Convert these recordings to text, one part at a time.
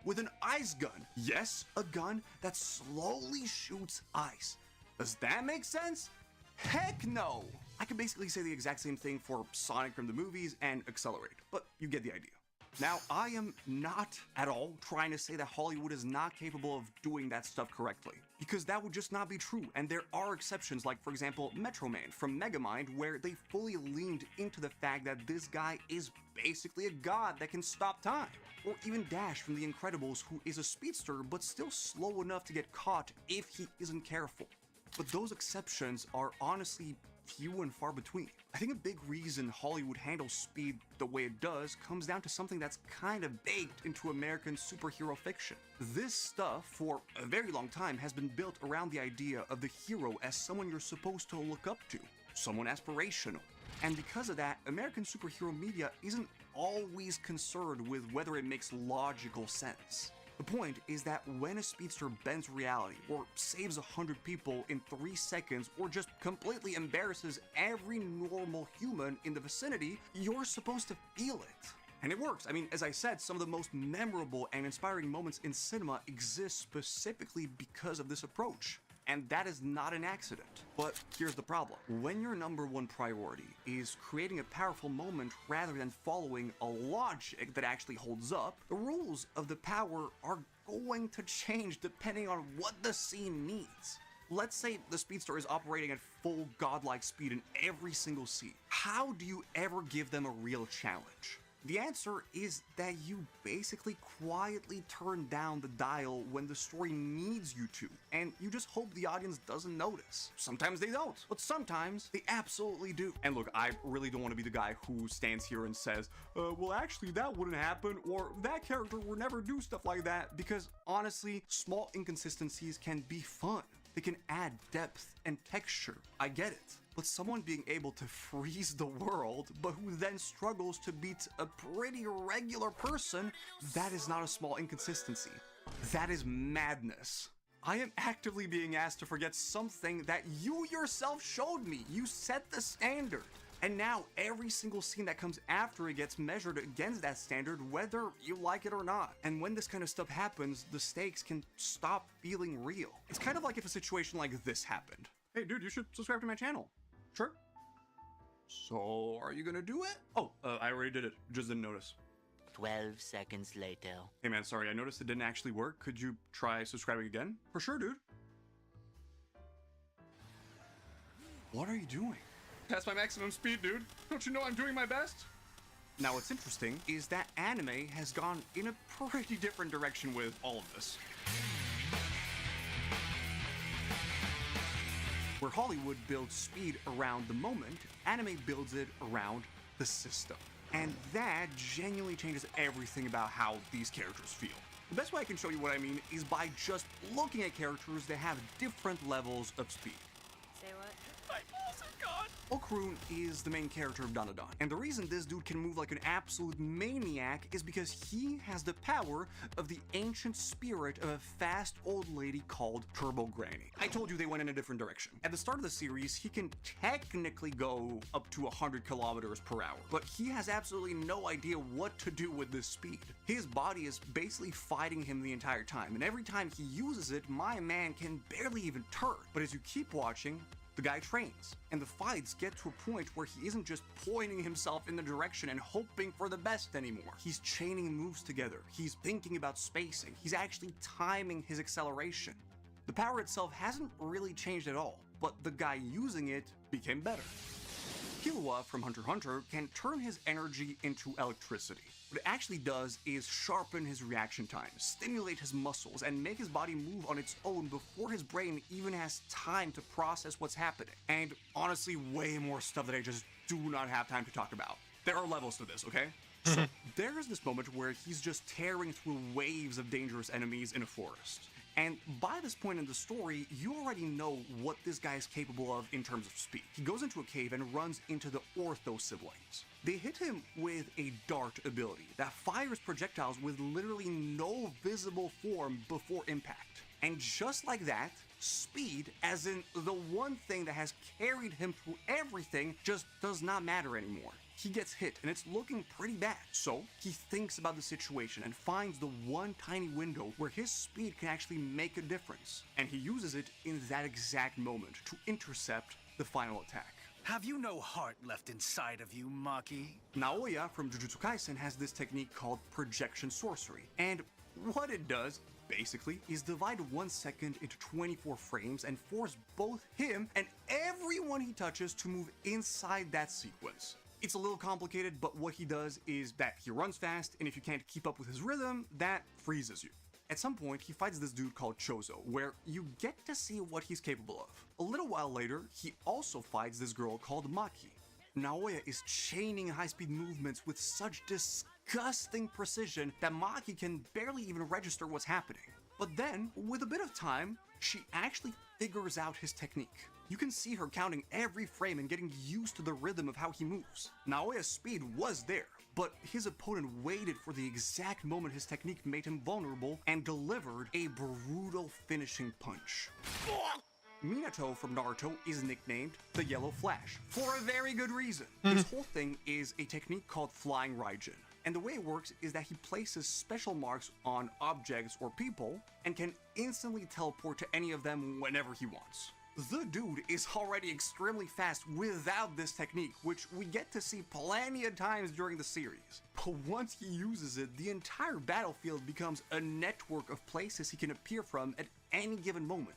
with an ice gun. Yes, a gun that slowly shoots ice. Does that make sense? Heck no! I could basically say the exact same thing for Sonic from the movies and Accelerate, but you get the idea. Now, I am not at all trying to say that Hollywood is not capable of doing that stuff correctly, because that would just not be true, and there are exceptions like, for example, Metro Man from Megamind, where they fully leaned into the fact that this guy is basically a god that can stop time. Or even Dash from The Incredibles, who is a speedster but still slow enough to get caught if he isn't careful. But those exceptions are honestly few and far between. I think a big reason Hollywood handles speed the way it does comes down to something that's kind of baked into American superhero fiction. This stuff, for a very long time, has been built around the idea of the hero as someone you're supposed to look up to, someone aspirational. And because of that, American superhero media isn't always concerned with whether it makes logical sense. The point is that when a speedster bends reality, or saves 100 people in 3 seconds, or just completely embarrasses every normal human in the vicinity, you're supposed to feel it. And it works. I mean, as I said, some of the most memorable and inspiring moments in cinema exist specifically because of this approach. And that is not an accident. But here's the problem. When your number one priority is creating a powerful moment rather than following a logic that actually holds up, the rules of the power are going to change depending on what the scene needs. Let's say the speedster is operating at full godlike speed in every single scene. How do you ever give them a real challenge? The answer is that you basically quietly turn down the dial when the story needs you to, and you just hope the audience doesn't notice. Sometimes they don't, but sometimes they absolutely do. And look, I really don't want to be the guy who stands here and says, well, actually, that wouldn't happen, or that character would never do stuff like that, because honestly, small inconsistencies can be fun. They can add depth and texture. I get it. But someone being able to freeze the world, but who then struggles to beat a pretty regular person, that is not a small inconsistency. That is madness. I am actively being asked to forget something that you yourself showed me. You set the standard. And now every single scene that comes after it gets measured against that standard, whether you like it or not. And when this kind of stuff happens, the stakes can stop feeling real. It's kind of like if a situation like this happened. Hey dude, you should subscribe to my channel. Sure. So, are you gonna do it? Oh, I already did it. Just didn't notice. 12 seconds later. Hey man, sorry, I noticed it didn't actually work. Could you try subscribing again? For sure, dude. What are you doing? Past my maximum speed, dude. Don't you know I'm doing my best? Now, what's interesting is that anime has gone in a pretty different direction with all of this. Where Hollywood builds speed around the moment, anime builds it around the system. And that genuinely changes everything about how these characters feel. The best way I can show you what I mean is by just looking at characters that have different levels of speed. Say what? My balls are gone! Okarun is the main character of Dandadan, and the reason this dude can move like an absolute maniac is because he has the power of the ancient spirit of a fast old lady called Turbo Granny. I told you they went in a different direction. At the start of the series, he can technically go up to 100 kilometers per hour, but he has absolutely no idea what to do with this speed. His body is basically fighting him the entire time, and every time he uses it, my man can barely even turn. But as you keep watching, the guy trains, and the fights get to a point where he isn't just pointing himself in the direction and hoping for the best anymore. He's chaining moves together, he's thinking about spacing, he's actually timing his acceleration. The power itself hasn't really changed at all, but the guy using it became better. Killua from Hunter x Hunter can turn his energy into electricity. What it actually does is sharpen his reaction time, stimulate his muscles, and make his body move on its own before his brain even has time to process what's happening. And honestly, way more stuff that I just do not have time to talk about. There are levels to this, okay? So there is this moment where he's just tearing through waves of dangerous enemies in a forest. And by this point in the story, you already know what this guy is capable of in terms of speed. He goes into a cave and runs into the Ortho siblings. They hit him with a dart ability that fires projectiles with literally no visible form before impact. And just like that, speed, as in the one thing that has carried him through everything, just does not matter anymore. he gets hit and it's looking pretty bad. So he thinks about the situation and finds the one tiny window where his speed can actually make a difference. And he uses it in that exact moment to intercept the final attack. Have you no heart left inside of you, Maki? Naoya from Jujutsu Kaisen has this technique called projection sorcery, and what it does basically is divide 1 second into 24 frames and force both him and everyone he touches to move inside that sequence. It's a little complicated, but what he does is that he runs fast, and if you can't keep up with his rhythm, that freezes you. At some point, he fights this dude called Chozo, where you get to see what he's capable of. A little while later, he also fights this girl called Maki. Naoya is chaining high-speed movements with such disgusting precision that Maki can barely even register what's happening. But then, with a bit of time, she actually figures out his technique. You can see her counting every frame and getting used to the rhythm of how he moves. Naoya's speed was there, but his opponent waited for the exact moment his technique made him vulnerable and delivered a brutal finishing punch. Minato from Naruto is nicknamed the Yellow Flash, for a very good reason. His whole thing is a technique called Flying Raijin. And the way it works is that he places special marks on objects or people and can instantly teleport to any of them whenever he wants. The dude is already extremely fast without this technique, which we get to see plenty of times during the series. But once he uses it, the entire battlefield becomes a network of places he can appear from at any given moment.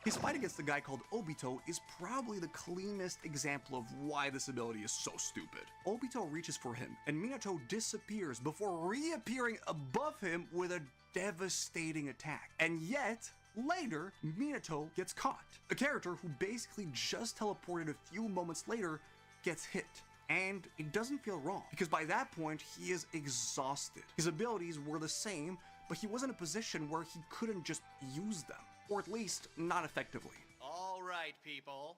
His fight against the guy called Obito is probably the cleanest example of why this ability is so stupid. Obito reaches for him, and Minato disappears before reappearing above him with a devastating attack. And yet, later, Minato gets caught. A character who basically just teleported a few moments later gets hit. And it doesn't feel wrong, because by that point, he is exhausted. His abilities were the same, but he was in a position where he couldn't just use them. Or at least, not effectively. All right, people.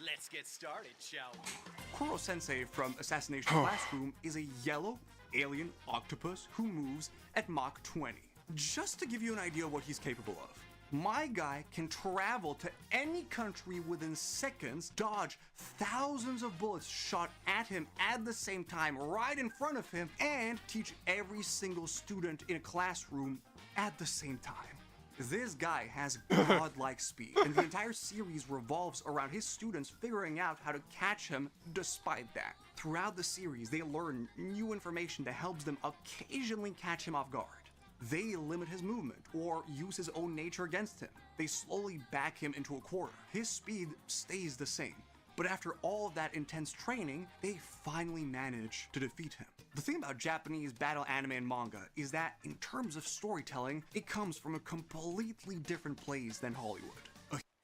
Let's get started, shall we? Kuro-sensei from Assassination Classroom is a yellow alien octopus who moves at Mach 20. Just to give you an idea of what he's capable of, my guy can travel to any country within seconds, dodge thousands of bullets shot at him at the same time right in front of him, and teach every single student in a classroom at the same time. This guy has godlike speed, and the entire series revolves around his students figuring out how to catch him despite that. Throughout the series, they learn new information that helps them occasionally catch him off guard. They limit his movement or use his own nature against him. They slowly back him into a corner. His speed stays the same, but after all of that intense training, they finally manage to defeat him. The thing about Japanese battle anime and manga is that in terms of storytelling, it comes from a completely different place than Hollywood.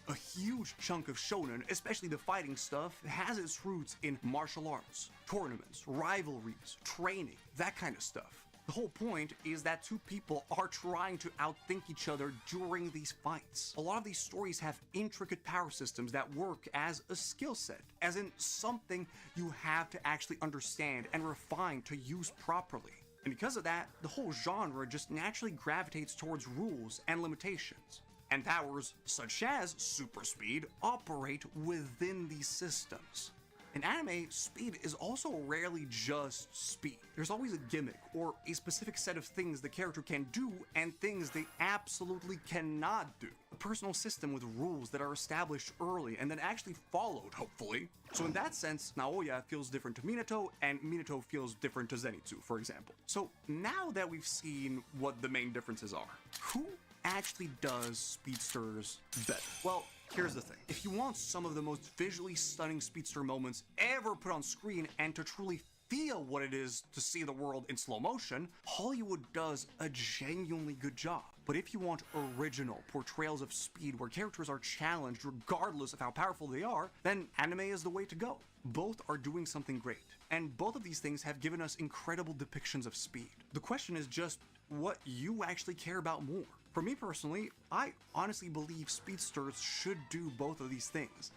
A huge chunk of shonen, especially the fighting stuff, has its roots in martial arts, tournaments, rivalries, training, that kind of stuff. The whole point is that two people are trying to outthink each other during these fights. A lot of these stories have intricate power systems that work as a skill set, as in something you have to actually understand and refine to use properly. And because of that, the whole genre just naturally gravitates towards rules and limitations. And powers, such as super speed, operate within these systems. In anime, speed is also rarely just speed. There's always a gimmick or a specific set of things the character can do and things they absolutely cannot do. A personal system with rules that are established early and then actually followed, hopefully. So in that sense, Naoya feels different to Minato, and Minato feels different to Zenitsu, for example. So now that we've seen what the main differences are, who actually does speedsters better? Well, here's the thing. If you want some of the most visually stunning speedster moments ever put on screen and to truly feel what it is to see the world in slow motion, Hollywood does a genuinely good job. But if you want original portrayals of speed where characters are challenged regardless of how powerful they are, then anime is the way to go. Both are doing something great, and both of these things have given us incredible depictions of speed. The question is just what you actually care about more. For me personally, I honestly believe speedsters should do both of these things.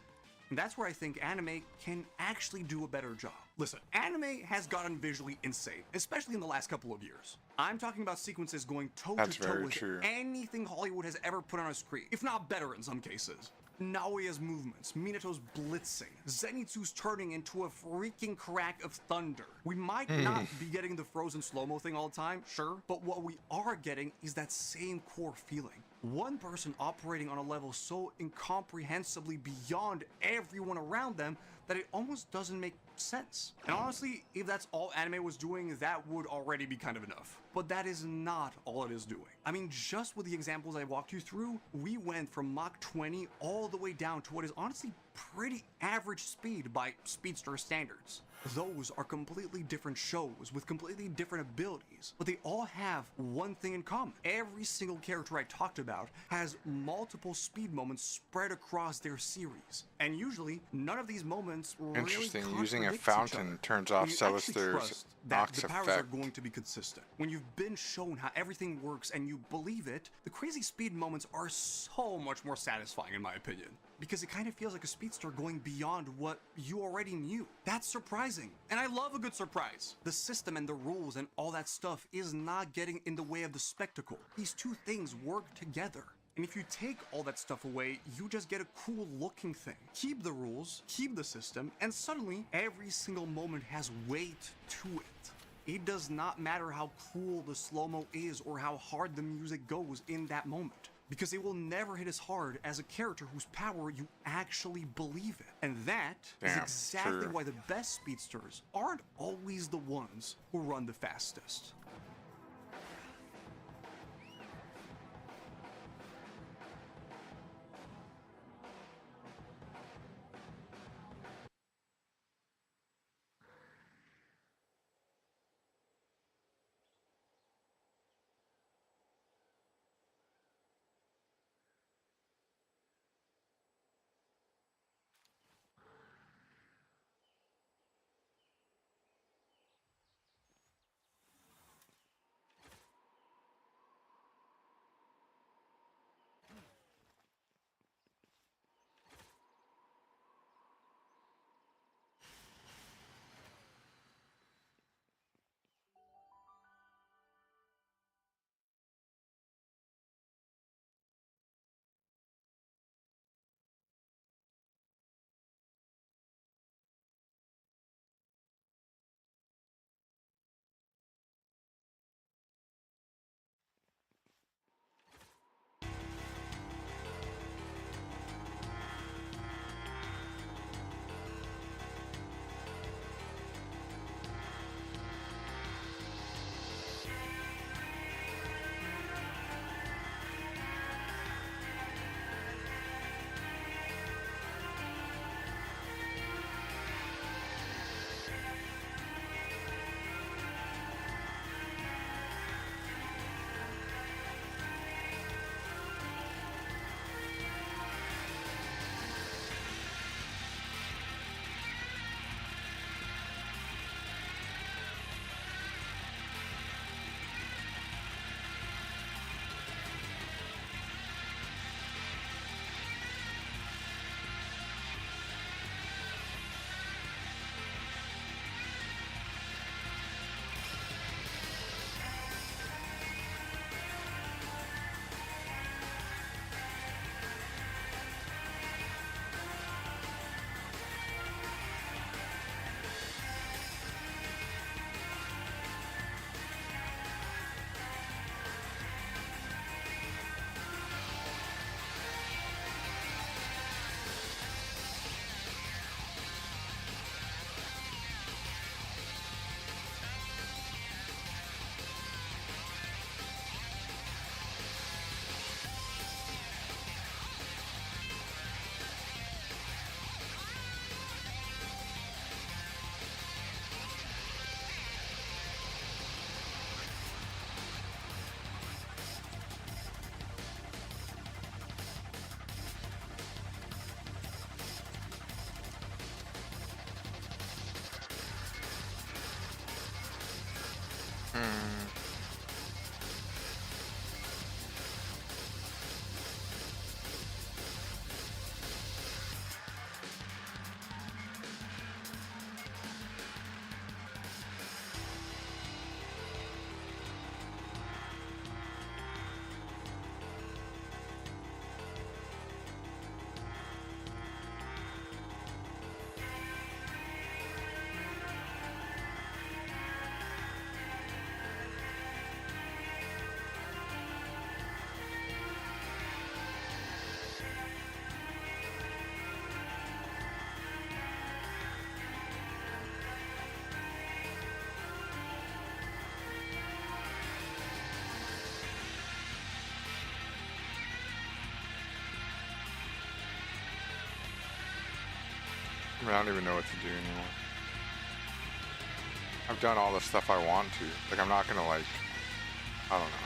And that's where I think anime can actually do a better job. Listen, anime has gotten visually insane, especially in the last couple of years. I'm talking about sequences going toe-to-toe with anything Hollywood has ever put on a screen, if not better in some cases. Naoya's movements, Minato's blitzing, Zenitsu's turning into a freaking crack of thunder. We might not be getting the frozen slow-mo thing all the time, sure, but what we are getting is that same core feeling. One person operating on a level so incomprehensibly beyond everyone around them that it almost doesn't make sense. And honestly, if that's all anime was doing, that would already be kind of enough. But that is not all it is doing. I mean, just with the examples I walked you through, we went from Mach 20 all the way down to what is honestly pretty average speed by speedster standards. Those are completely different shows with completely different abilities, but they all have one thing in common. Every single character I talked about has multiple speed moments spread across their series, and usually none of these moments really Interesting. Using a contradict each fountain other. turns off And you actually Celestir's trust that Nox the powers are effect. going to be consistent. When you've been shown how everything works and you believe it, the crazy speed moments are so much more satisfying in my opinion, because it kind of feels like a speedster going beyond what you already knew. That's surprising, and I love a good surprise. The system and the rules and all that stuff is not getting in the way of the spectacle. These two things work together. And if you take all that stuff away, you just get a cool looking thing. Keep the rules, keep the system, and suddenly every single moment has weight to it. It does not matter how cool the slow-mo is or how hard the music goes in that moment, because it will never hit as hard as a character whose power you actually believe in. And that is Damn, exactly true. why the best speedsters aren't always the ones who run the fastest. I mean, I don't even know what to do anymore. I've done all the stuff I want to. Like, I'm not gonna, like, I don't know.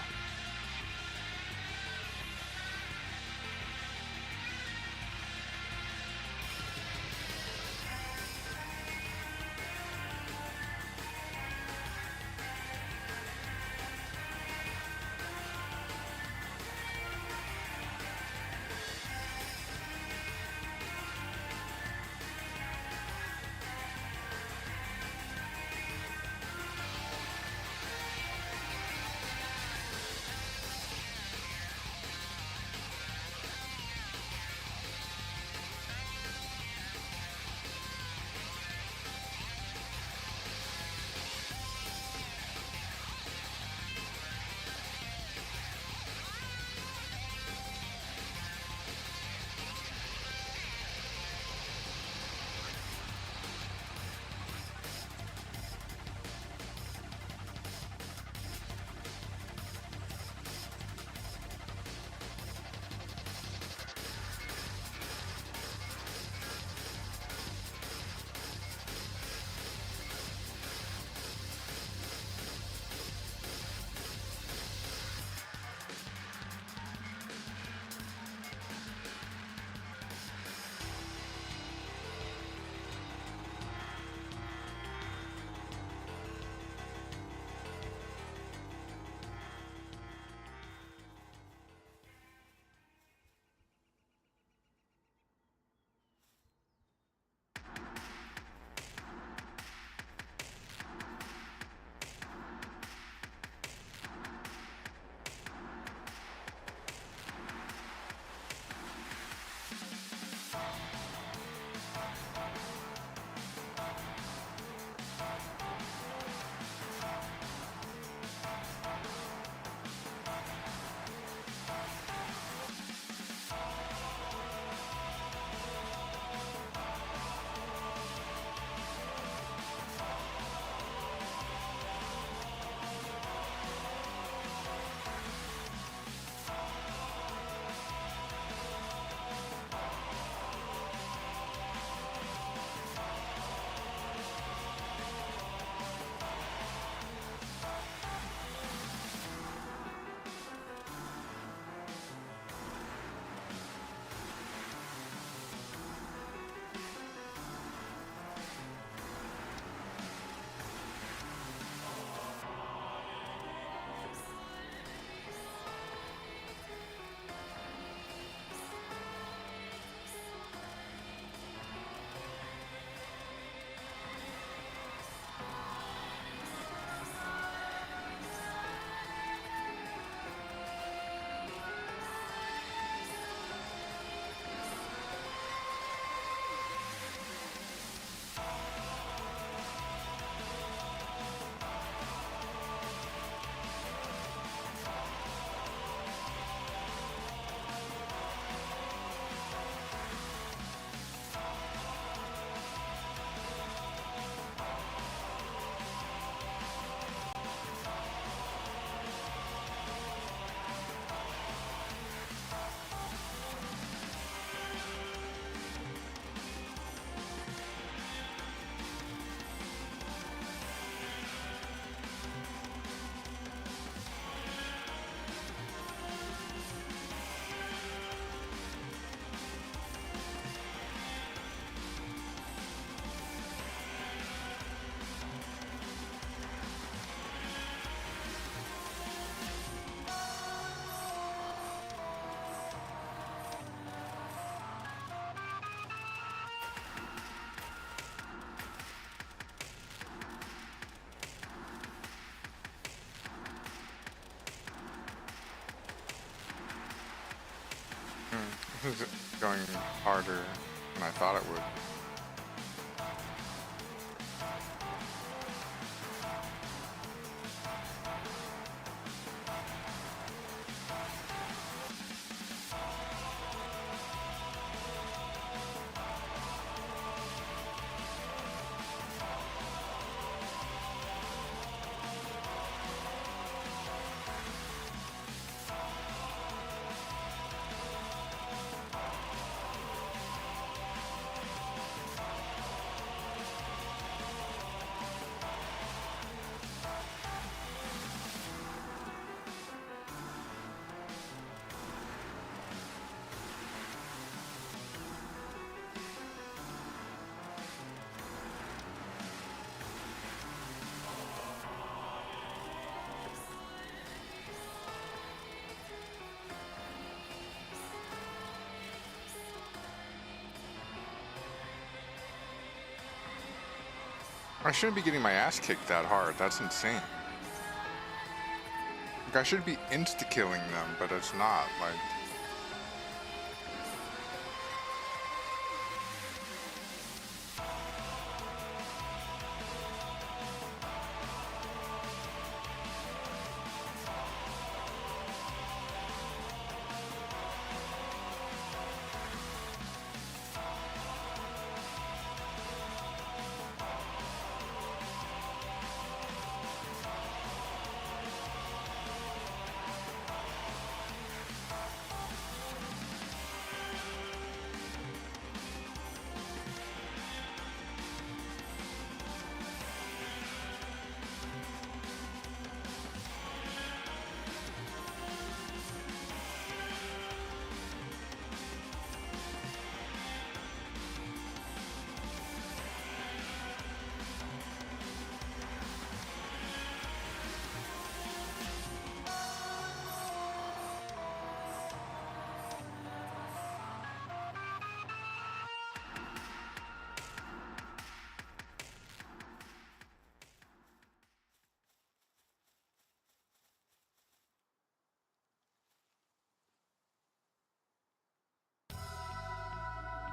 This is going harder than I thought it would. I shouldn't be getting my ass kicked that hard. That's insane. Like, I should be insta-killing them, but it's not. Like,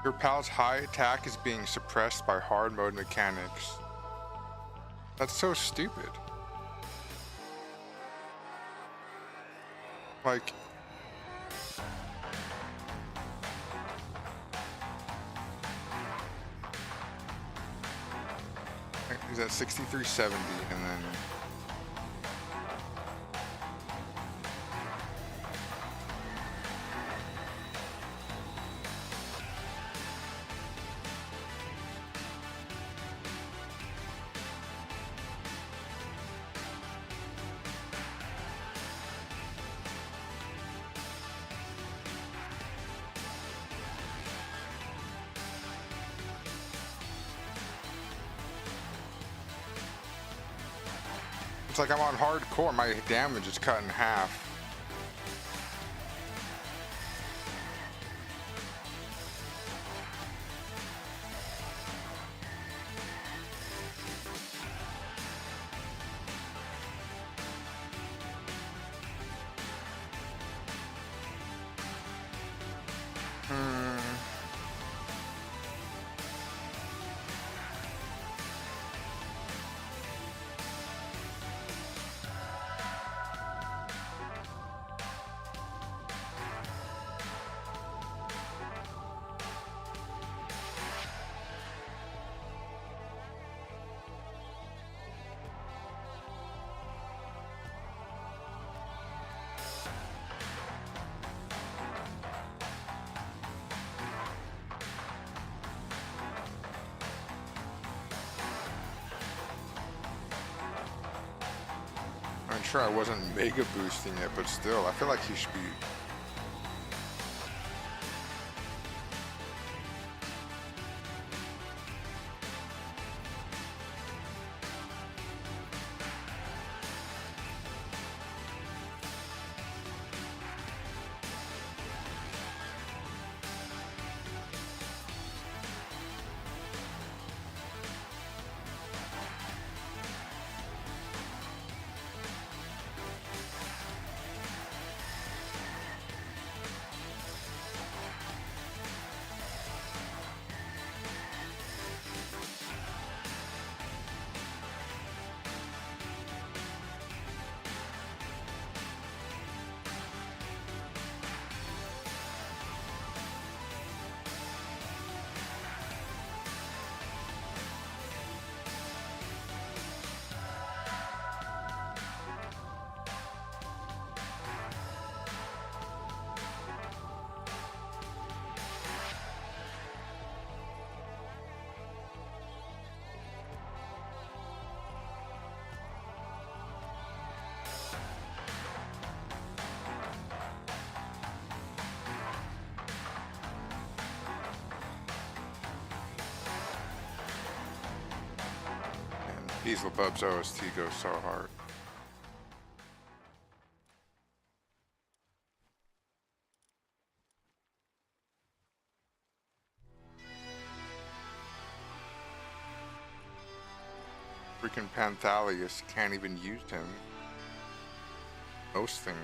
your pal's high attack is being suppressed by hard mode mechanics. That's so stupid. Like, he's at 6370 and then it's like I'm on hardcore, my damage is cut in half. I'm sure I wasn't mega boosting it, but still, I feel like he should be. Diesel Bub's OST goes so hard. freaking Panthalius can't even use him. Most things.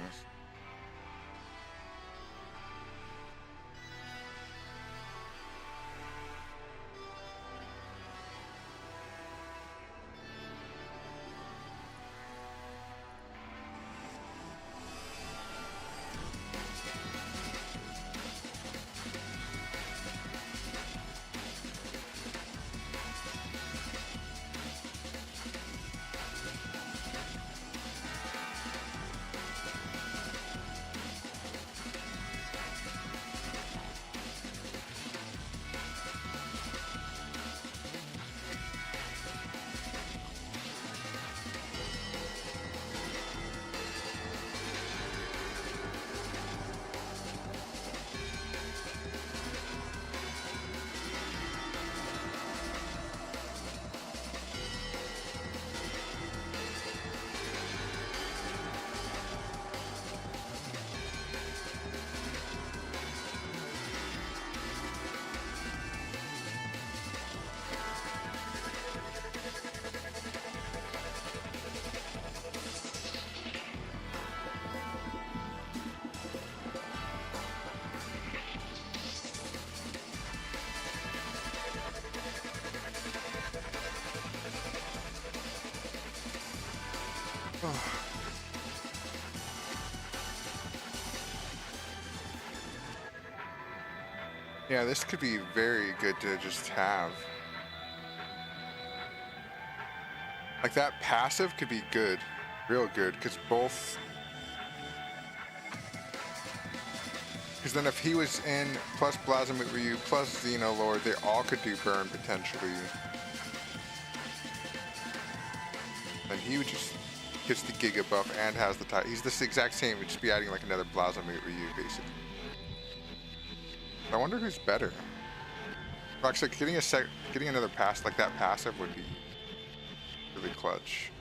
Yeah, this could be very good to just have. Like that passive could be good, real good, because both. Because then if he was in plus Blasphemous Ryu plus Xenolord, they all could do burn potentially. And he would just gets the Giga buff and has the tie. He's the exact same. We'd just be adding like another Blasphemous Ryu basically. I wonder who's better. Actually, getting another pass like that passive would be really clutch.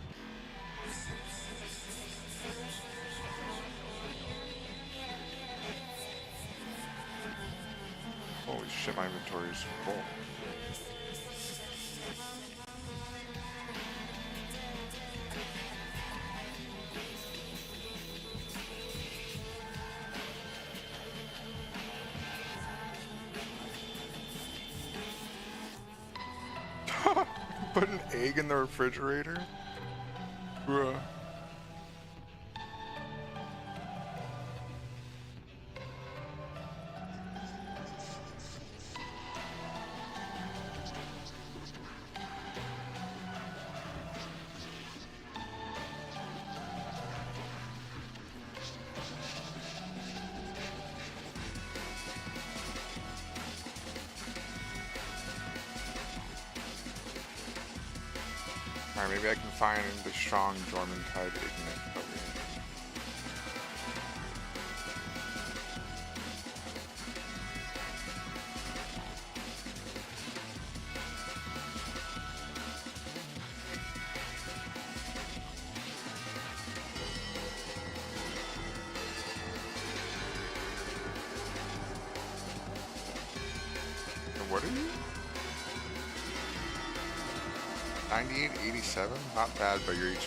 Holy shit, my inventory is full. Put an egg in the refrigerator? Bruh. Alright, maybe I can find the strong Dormant Tide Ignite over here. And what are you? 9887? Not bad by your HP.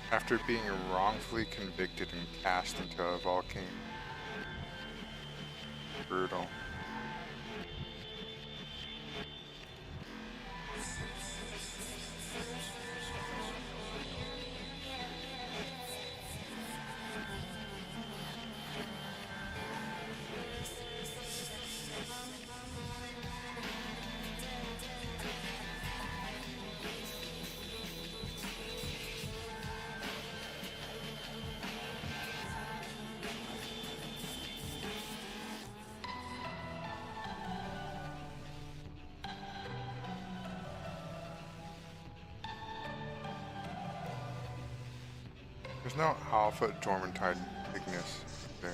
After being wrongfully convicted and cast into a volcano. Brutal. There's no alpha Dormantide Ignis there.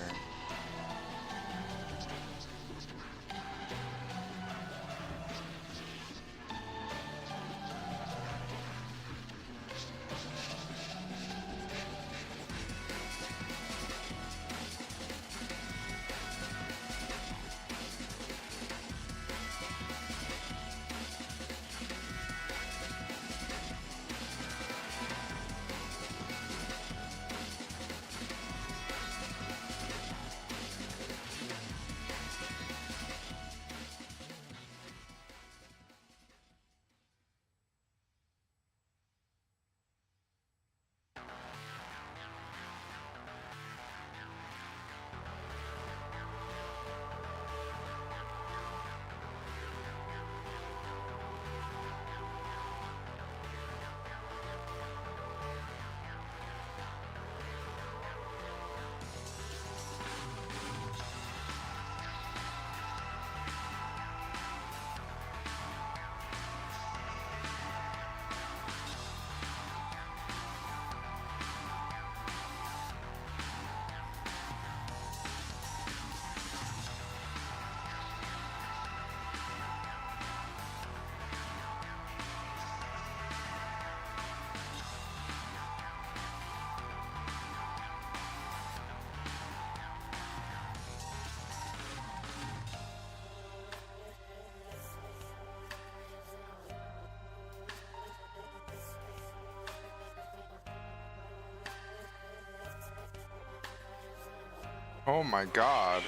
Oh my god.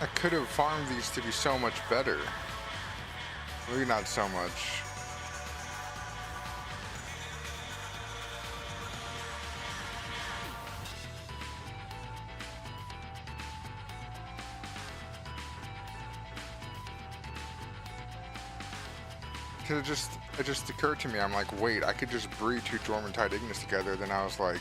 I could have farmed these to be so much better. Maybe not so much. It just occurred to me, I'm like, wait, I could just breed 2 Dormantide Ignis together. Then I was like,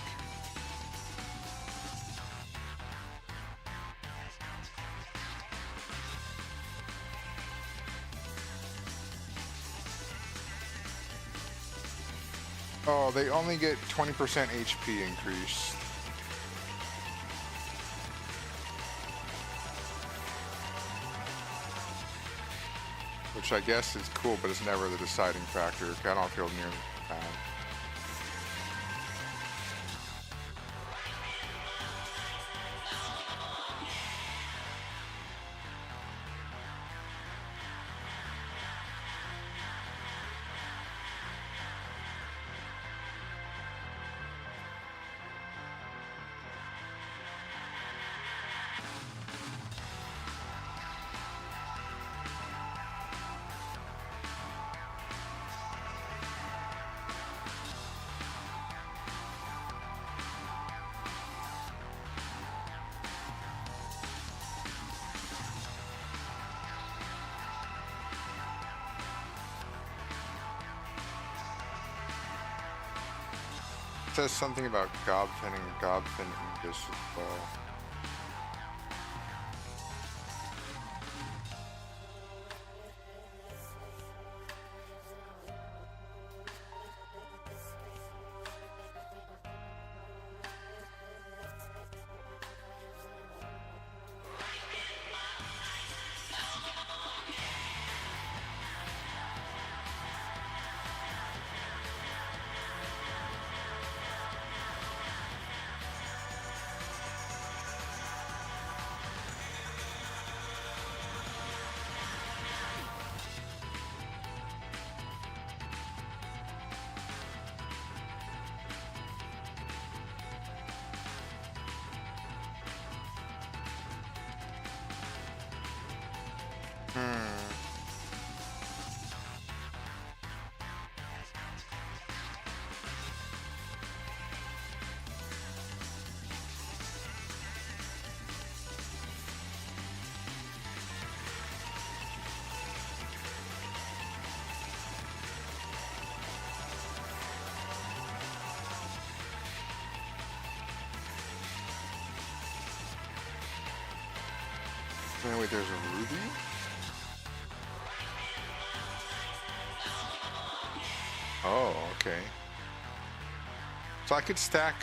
oh, they only get 20% HP increase. Which I guess is cool, but it's never the deciding factor. I don't feel nearly bad. It says something about Gobfin and Gobfin Ingus as well. Wait, there's a ruby? Oh, okay. So I could stack.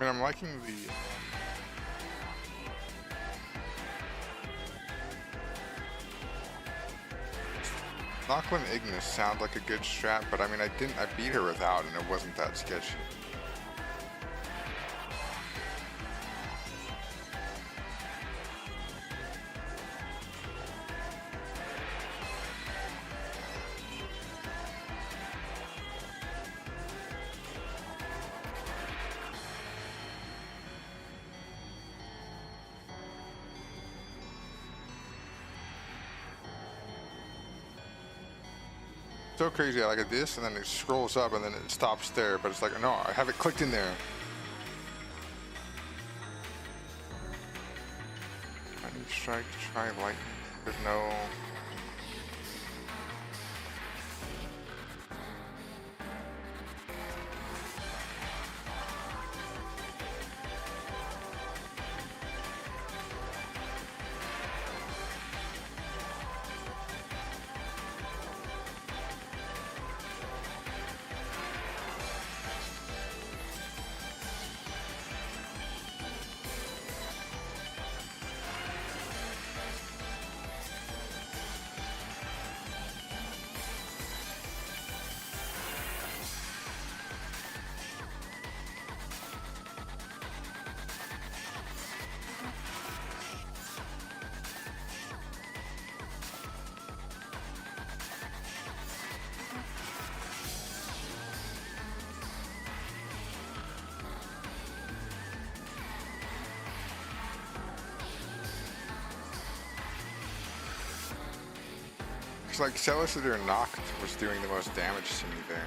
I mean, I'm liking the. Lachlan Ignis sounds like a good strat, but I mean, I beat her without, and it wasn't that sketchy. So crazy. I like this, and then it scrolls up, and then it stops there. But it's like, no, I have it clicked in there. I need strike, try lightning. There's no. It's like Celestial Noct was doing the most damage to me there.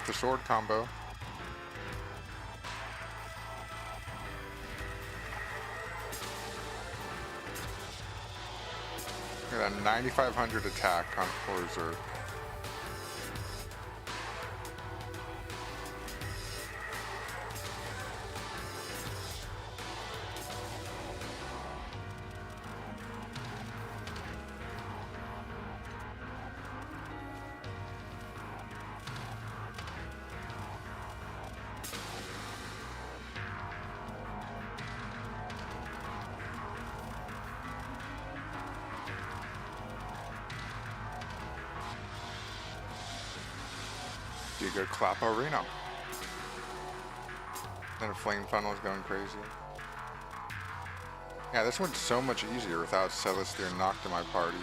with the sword combo. Got a 9,500 attack on Berserk. Giga Claporino. And a flame funnel is going crazy. Yeah, this one's so much easier without Celestia and Nocta my party.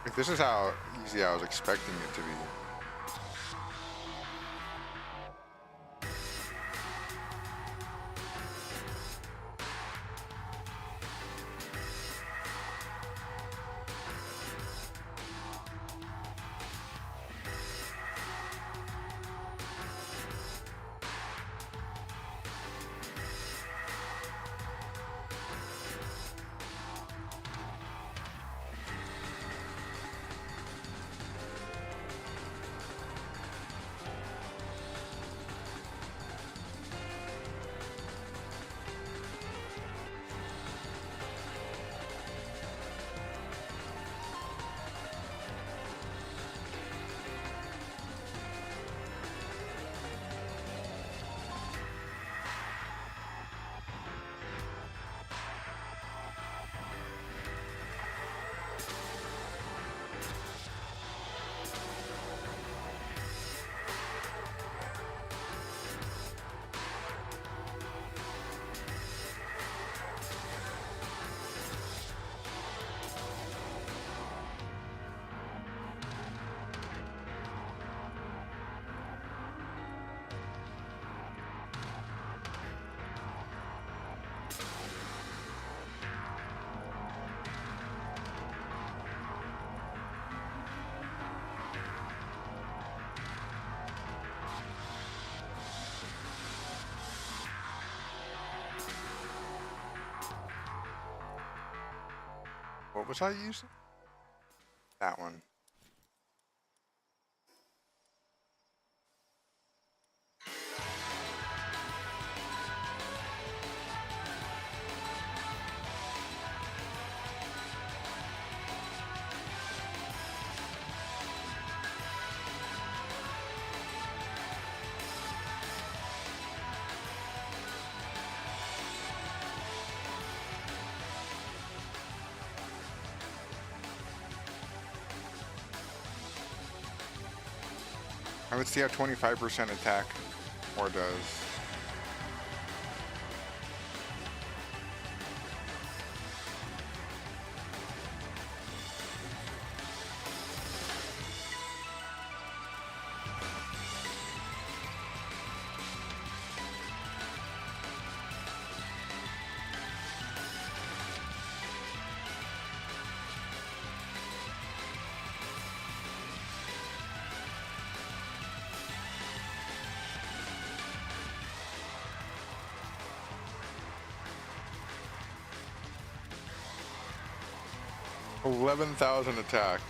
Like, this is how easy I was expecting it to be. What was I using? That one. I would see how 25% attack more does. $11,000 attack.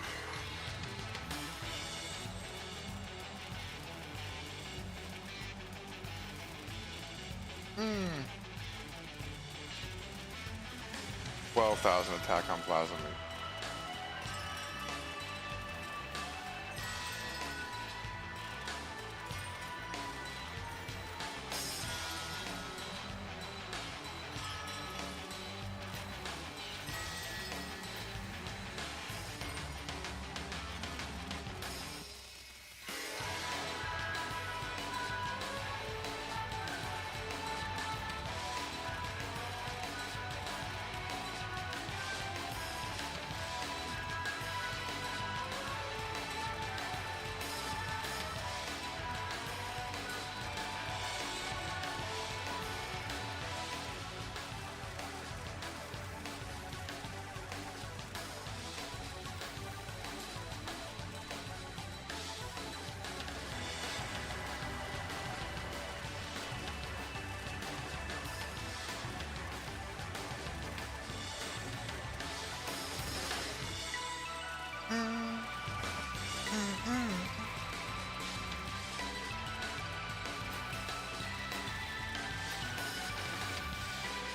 Hmm. 12,000 attack on Plasma.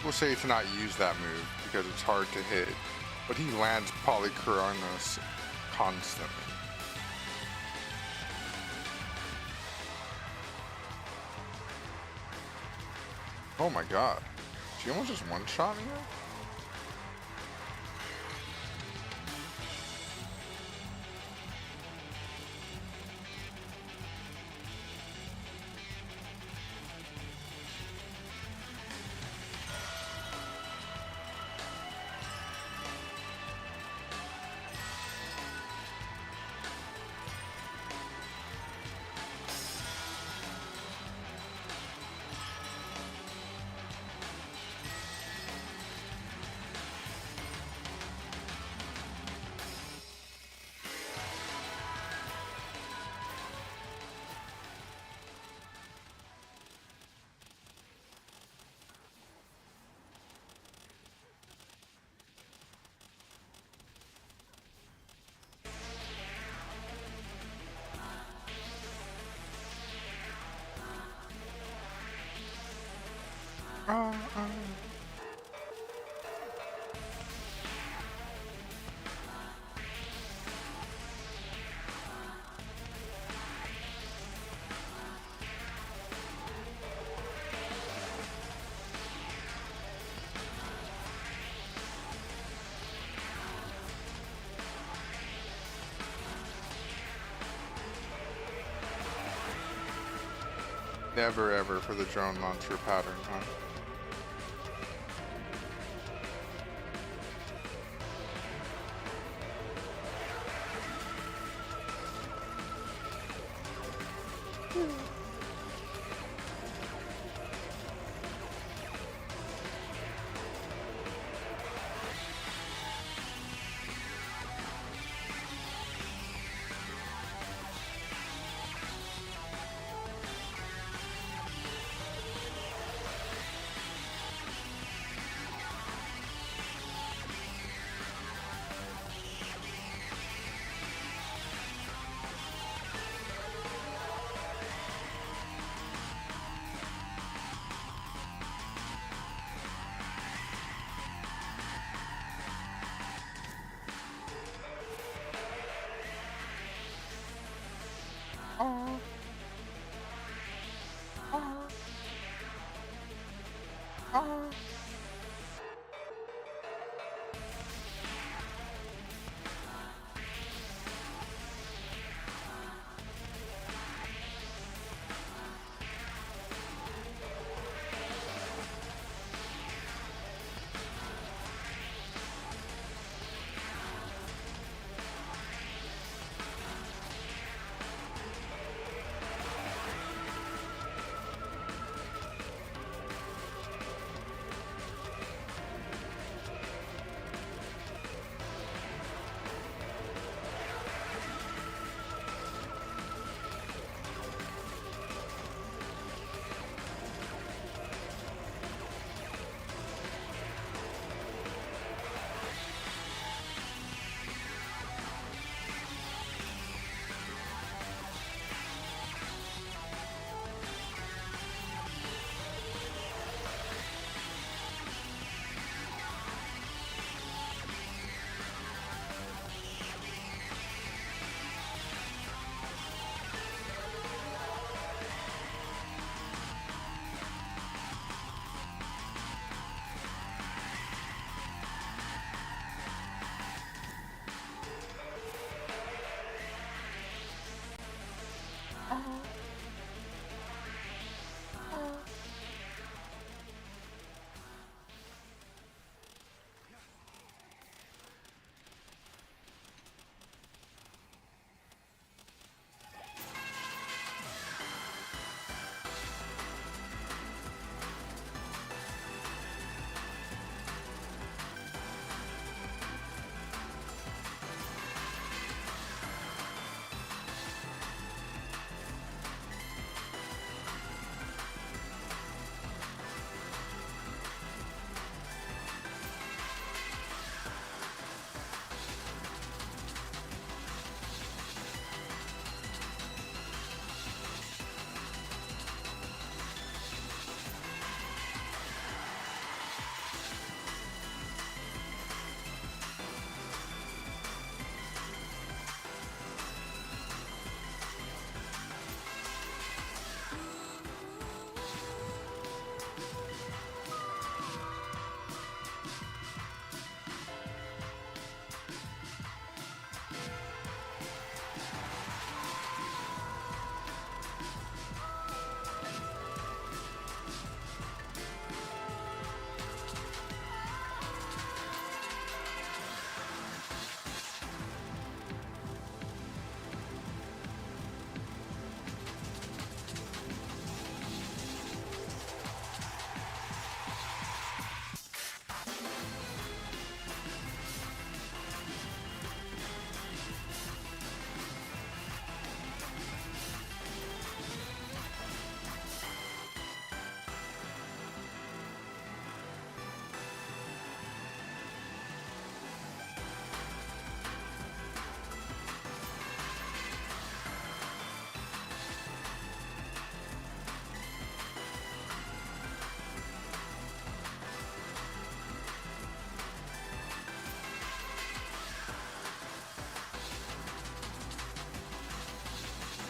people say to not use that move because it's hard to hit, but he lands Polycoronas constantly. Oh my god. She almost just one-shot me there? Never ever for the drone launcher pattern, huh?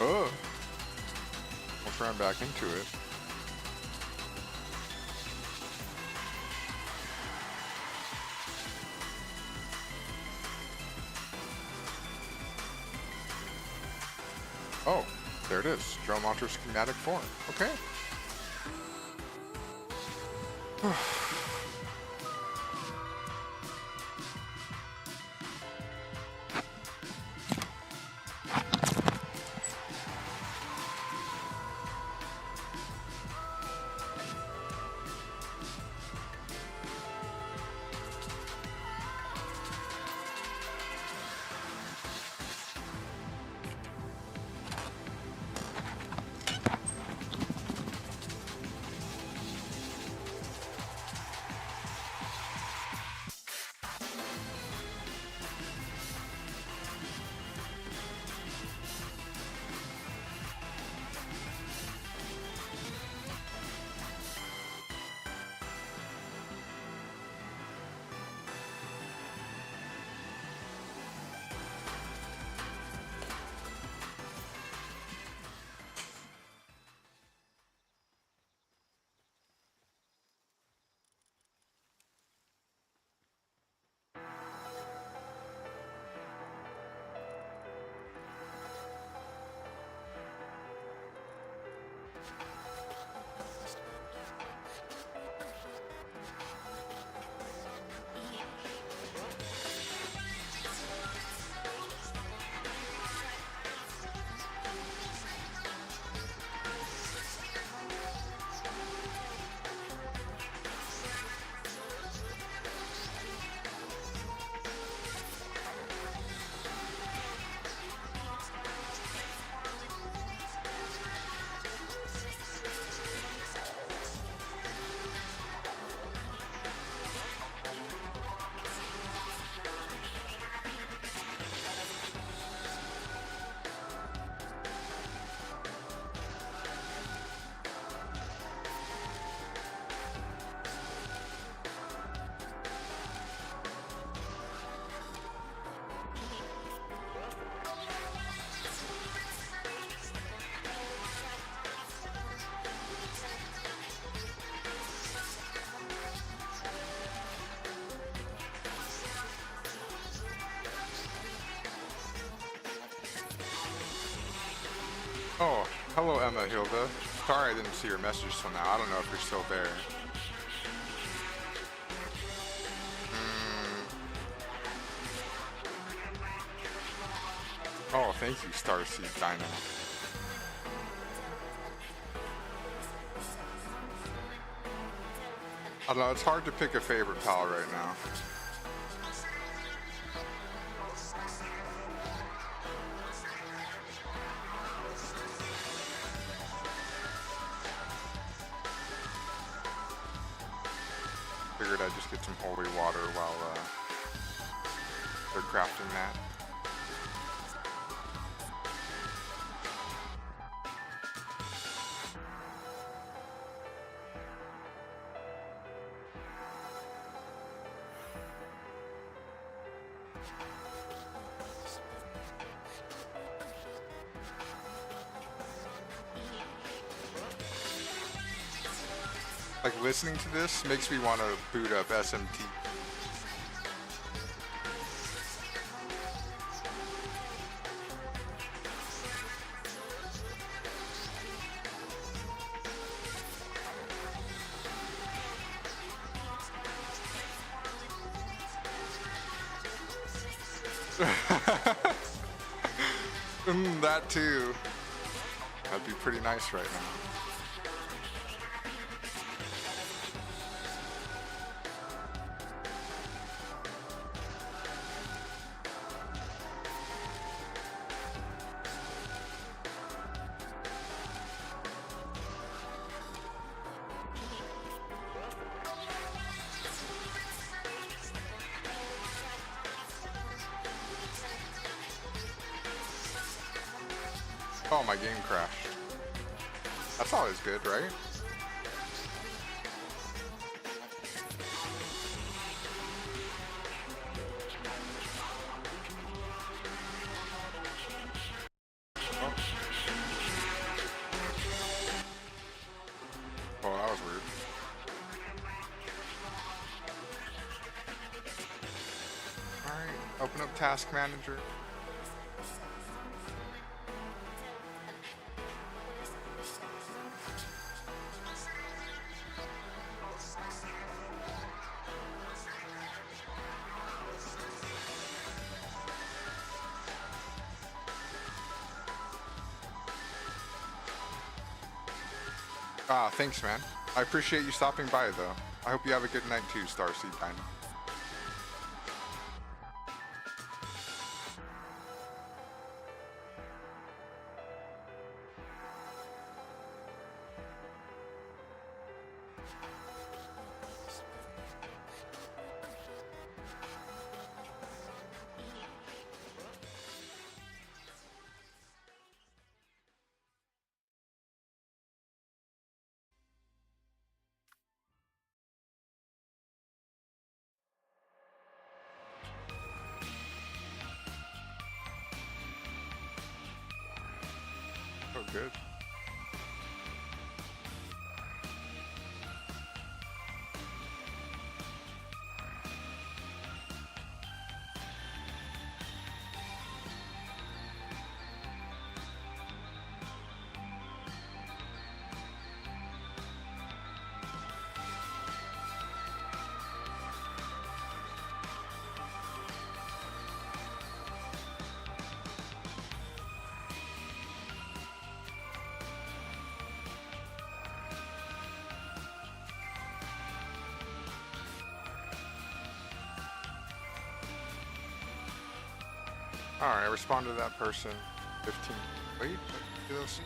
Oh. Let's run back into it. Oh, there it is. Drone launcher schematic form. Okay. Oh, hello Emma Hilda. Sorry I didn't see your message till now. I don't know if you're still there. Oh, thank you, Starseed Dino. I don't know, it's hard to pick a favorite pal right now. Figured I'd just get some holy water while they're crafting that. Like, listening to this makes me want to boot up SMT. That too. That'd be pretty nice right now. Oh, my game crashed. That's always good, right? Oh. task manager. Ah, thanks, man. I appreciate you stopping by, though. I hope you have a good night too, Starseed Dino. Oh, good. Alright, I responded to that person. 15. Wait, do those see?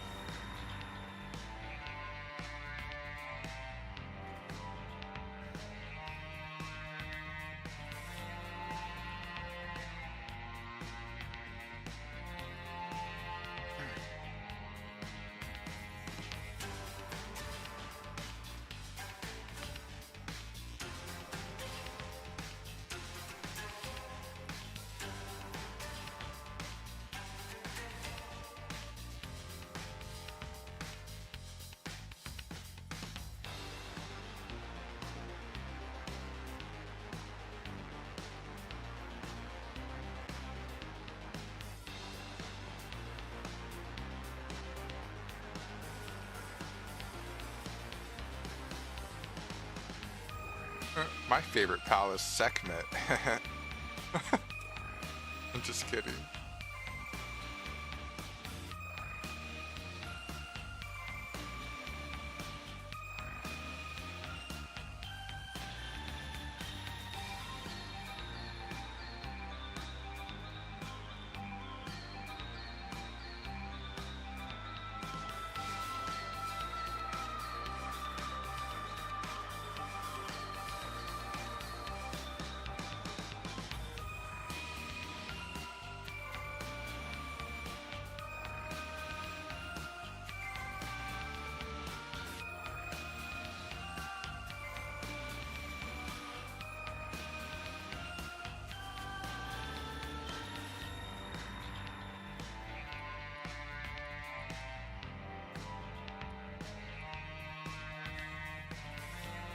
My favorite pal is Sekhmet. I'm just kidding.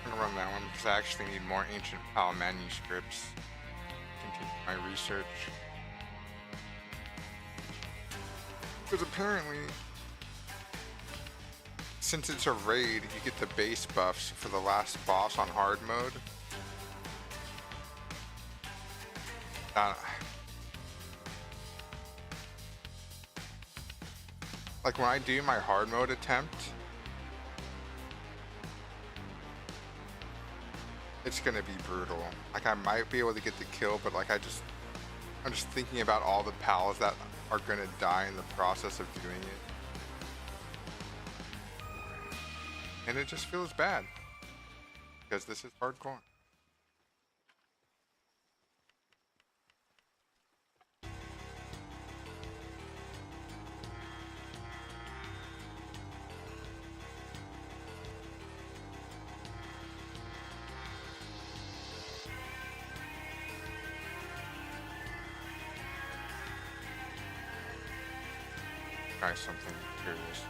I'm gonna run that one because I actually need more ancient PAL manuscripts to continue my research. Because apparently, since it's a raid, you get the base buffs for the last boss on hard mode. Like when I do my hard mode attempt, it's gonna be brutal. Like I might be able to get the kill, but like I'm just thinking about all the pals that are gonna die in the process of doing it. And it just feels bad. Because this is hardcore. Try something curious.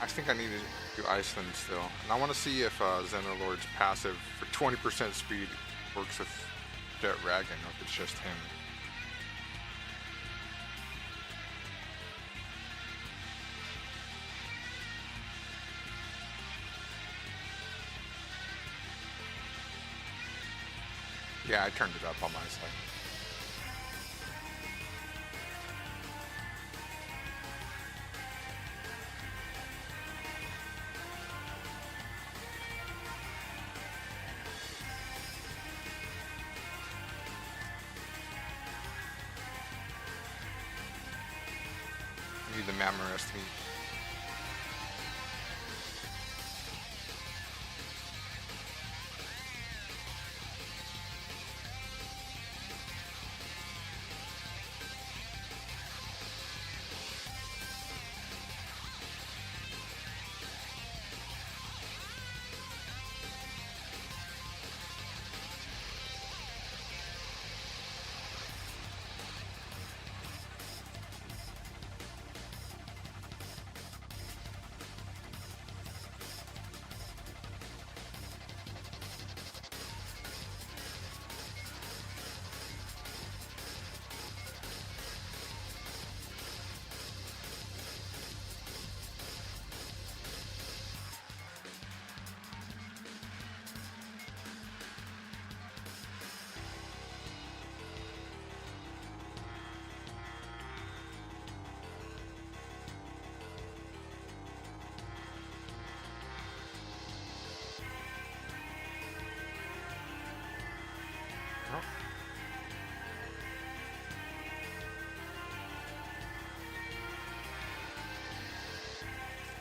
I think I need to do Iceland still. And I want to see if Xenolord's passive for 20% speed works with Jet Dragon, or if it's just him. Yeah, I turned it up on my side. I need the Mamarest meat. Oh.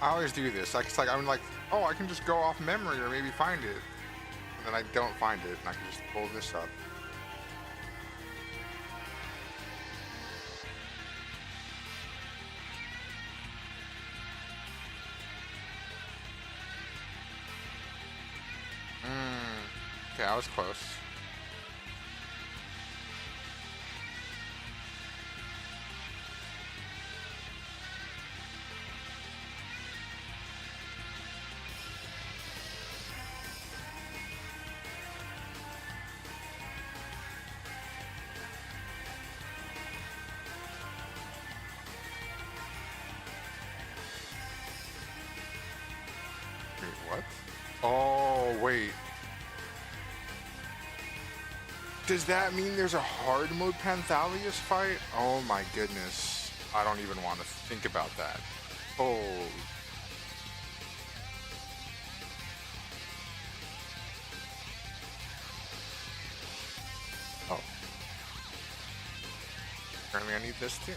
I always do this. Like, it's like I'm like, oh, I can just go off memory or maybe find it, and then I don't find it, and I can just pull this up. Okay, I was close. Wait, what? Oh, wait. Does that mean there's a hard mode Panthalius fight? Oh my goodness. I don't even want to think about that. Oh. Oh. Apparently I need this too.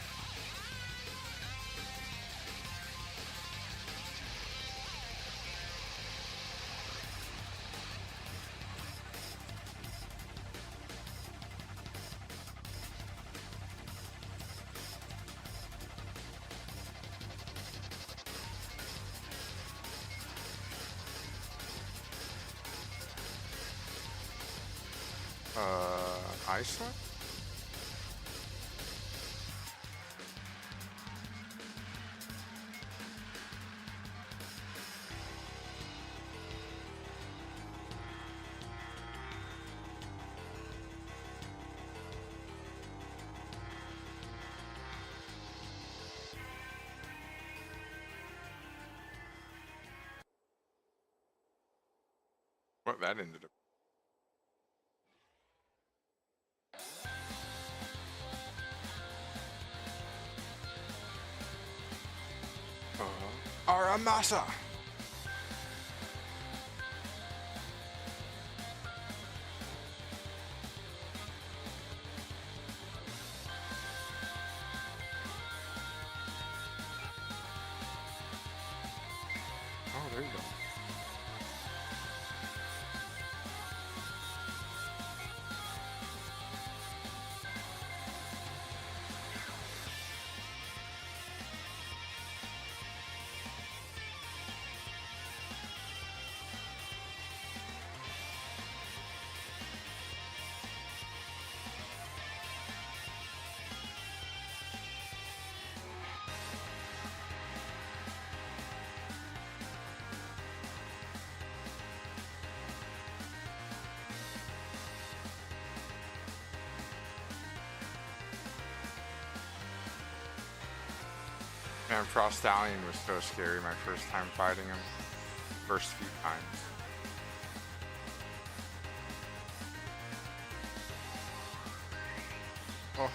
Iceland? What that ended up. Aramasa! Oh, there you go. Man, Frost Stallion was so scary my first time fighting him. First few times.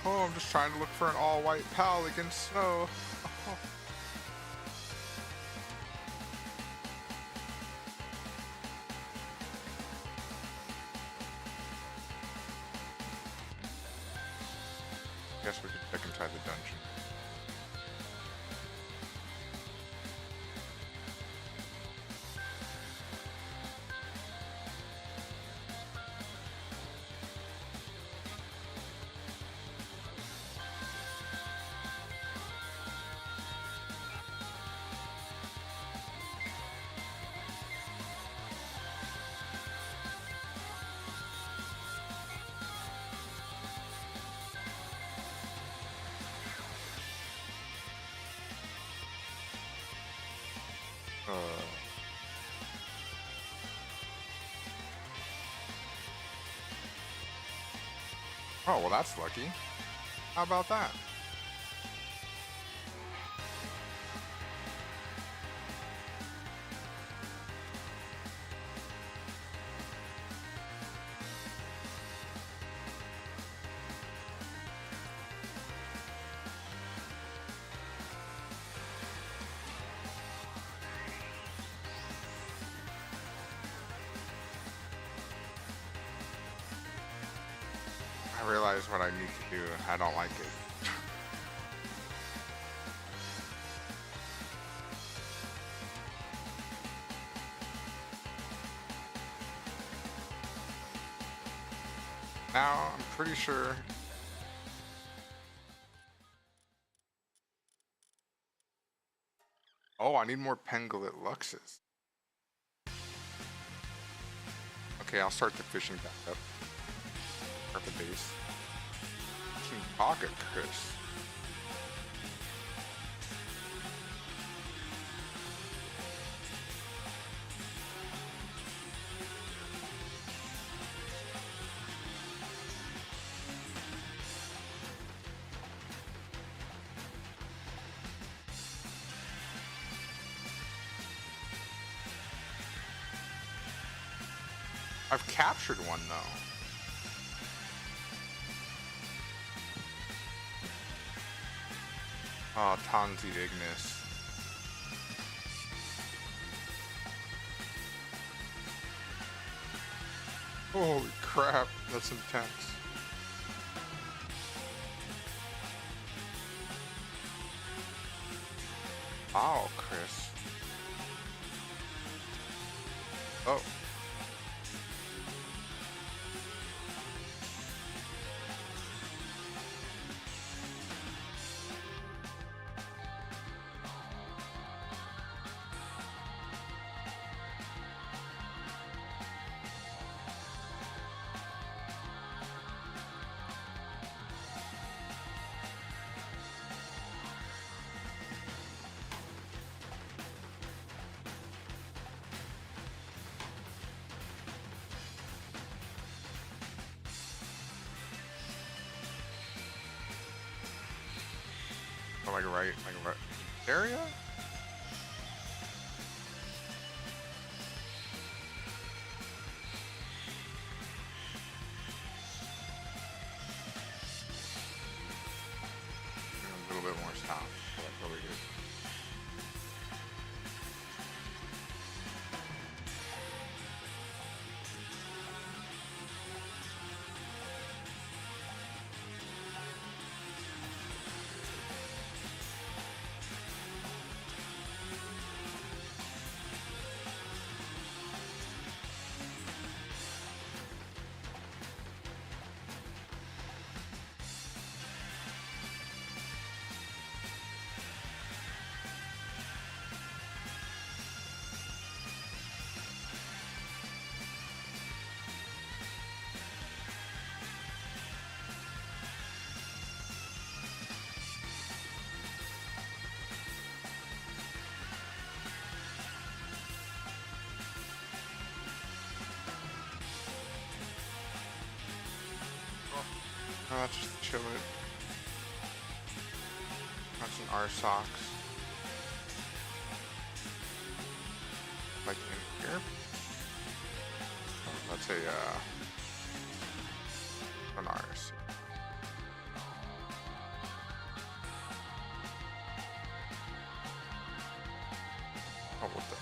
Oh, I'm just trying to look for an all-white pal against snow. Oh. Guess we could check inside the dungeon. Oh, well, that's lucky. How about that? I realize what I need to do. I don't like it. Now, I'm pretty sure. Oh, I need more Pangolin Luxes. Okay, I'll start the fishing back up. At the base. Some pocket, Chris. I've captured one though. Oh, Tanzi Ignis. Holy crap, that's intense. Wow, Chris. Oh. Like right area? A little bit more south. That's really good. Oh, that's just chill it. That's an R socks. Say, an RC. Oh, what the?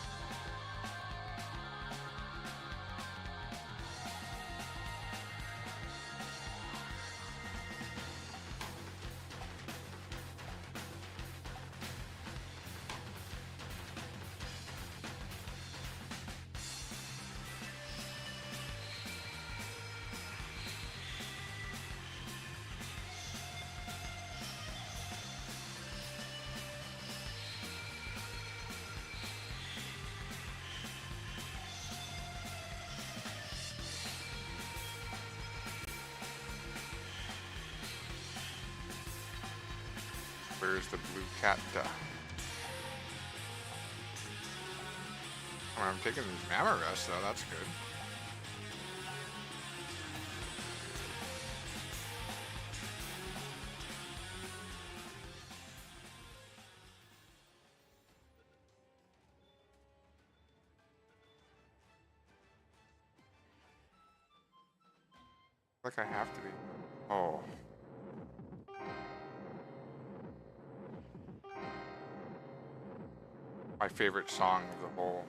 Where's the blue cat? Oh, I'm taking these mammoth rests though, that's good. Like I have to be. Oh. My favorite song of the whole.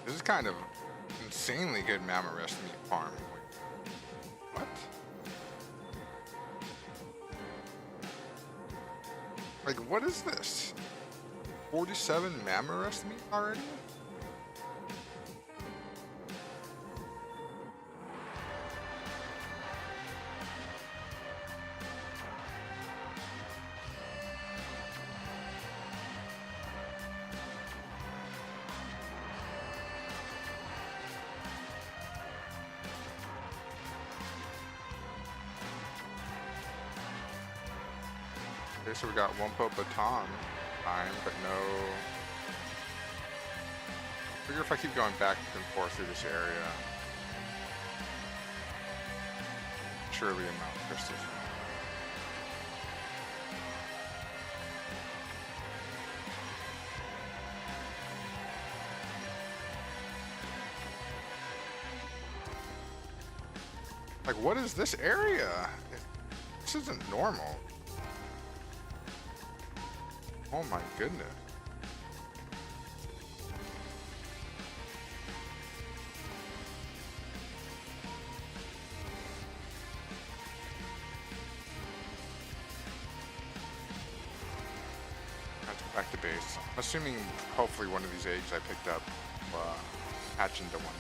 This is kind of insanely good mammoth rest meat farm. What? Like, what is this? 47 mammoth rest meat already? Okay, so we got Wumpo Baton time, but no. I figure if I keep going back and forth through this area, surely amount of crystals. Like, what is this area? This isn't normal. Oh my goodness. Let's go back to base. I'm assuming hopefully one of these eggs I picked up will hatch into one.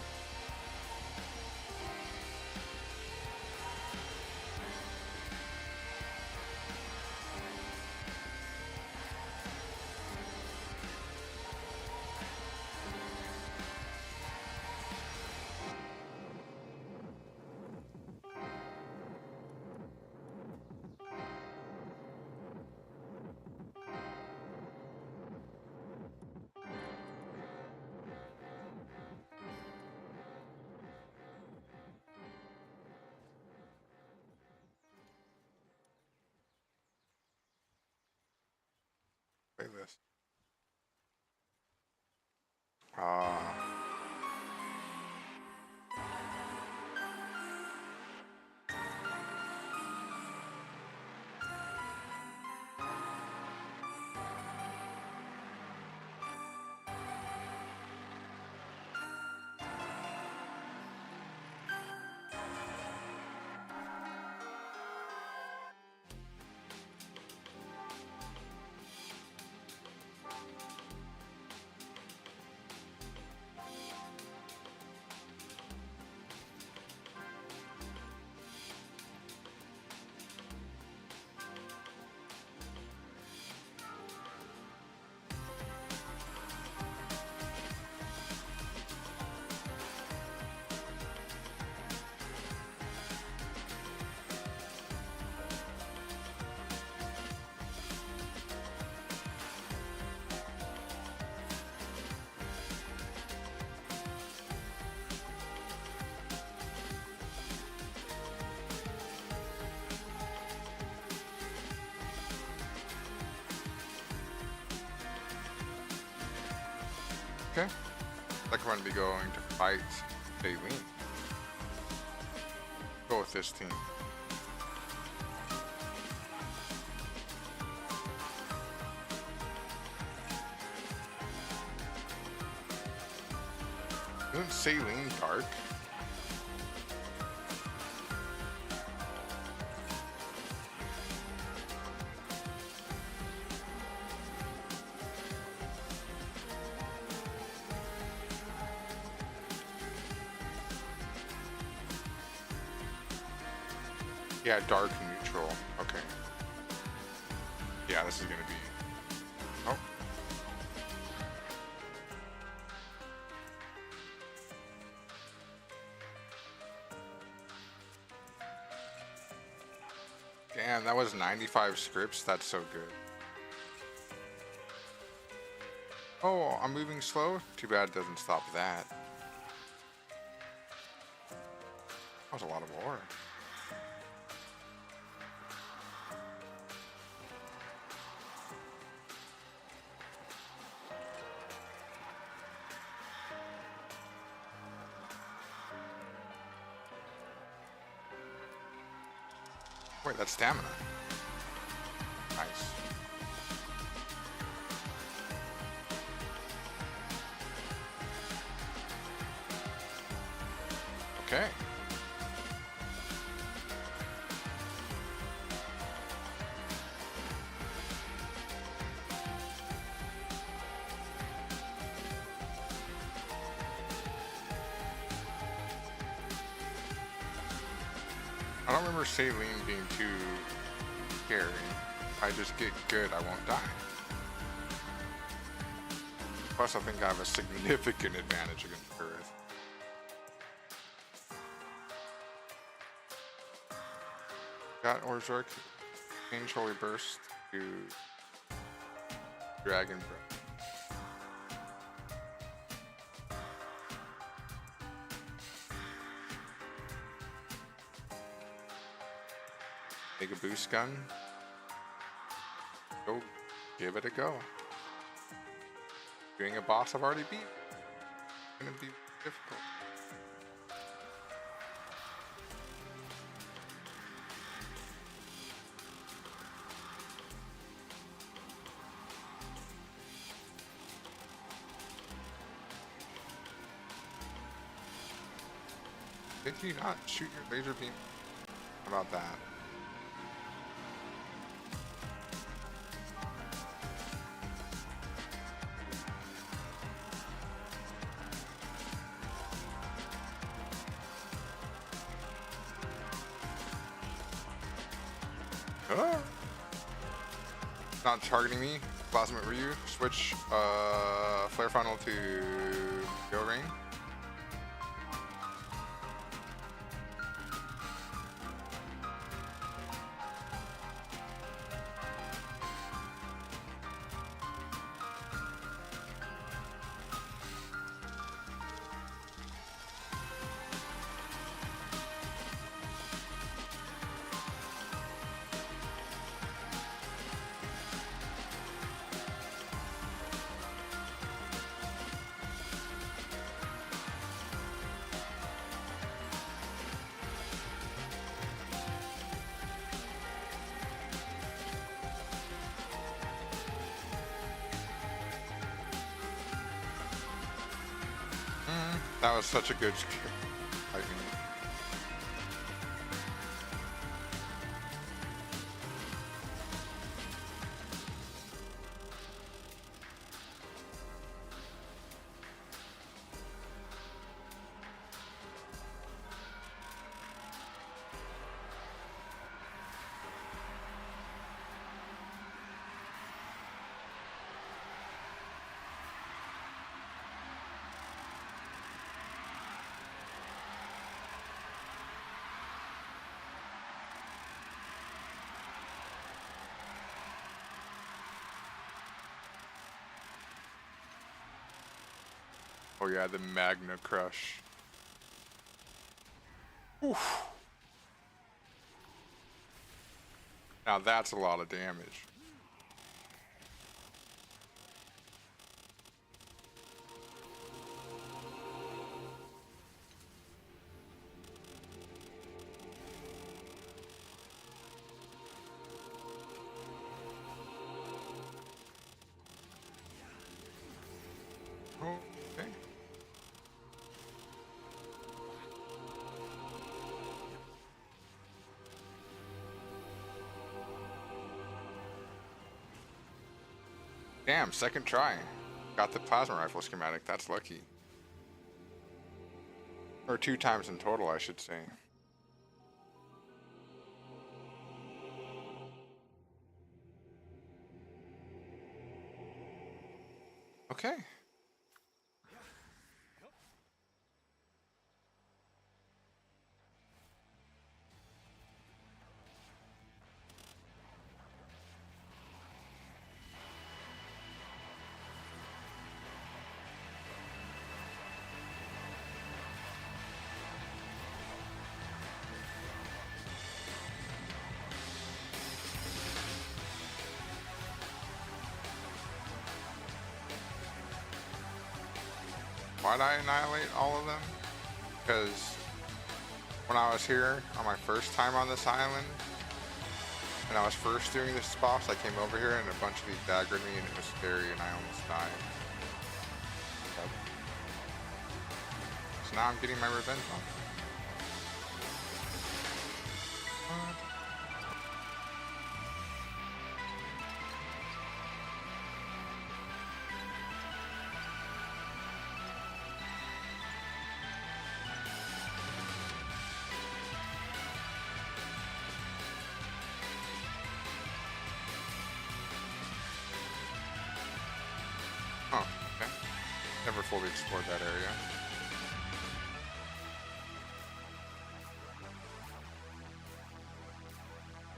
Playlist. Okay. Like I'm going to be going to fight Baleen. Go with this team. Isn't Saline dark? Yeah, dark neutral. Okay. Yeah, this is gonna be. Oh. Damn, that was 95 scripts. That's so good. Oh, I'm moving slow? Too bad it doesn't stop that. That was a lot of war. Wait, that's stamina. Nice. Okay. I don't remember Saline being too scary. If I just get good, I won't die. Plus, I think I have a significant advantage against Earth. Got Orzhok, change Holy Burst to Dragon Breath. Make a boost gun. Go, give it a go. Doing a boss I've already beat. It's gonna be difficult. Did you not shoot your laser beam? How about that? Ah. Not targeting me. Plasma Ryu. Switch flare funnel to go rain. That was such a good skill. I mean, oh yeah, the Magna Crush. Oof. Now that's a lot of damage. Okay. Damn, second try. Got the plasma rifle schematic. That's lucky. Or 2 times in total, I should say. Okay. Why'd I annihilate all of them? Because when I was here on my first time on this island, and I was first doing this boss, I came over here and a bunch of these daggered me and it was scary and I almost died. So now I'm getting my revenge on them. Oh, okay. Never fully explored that area.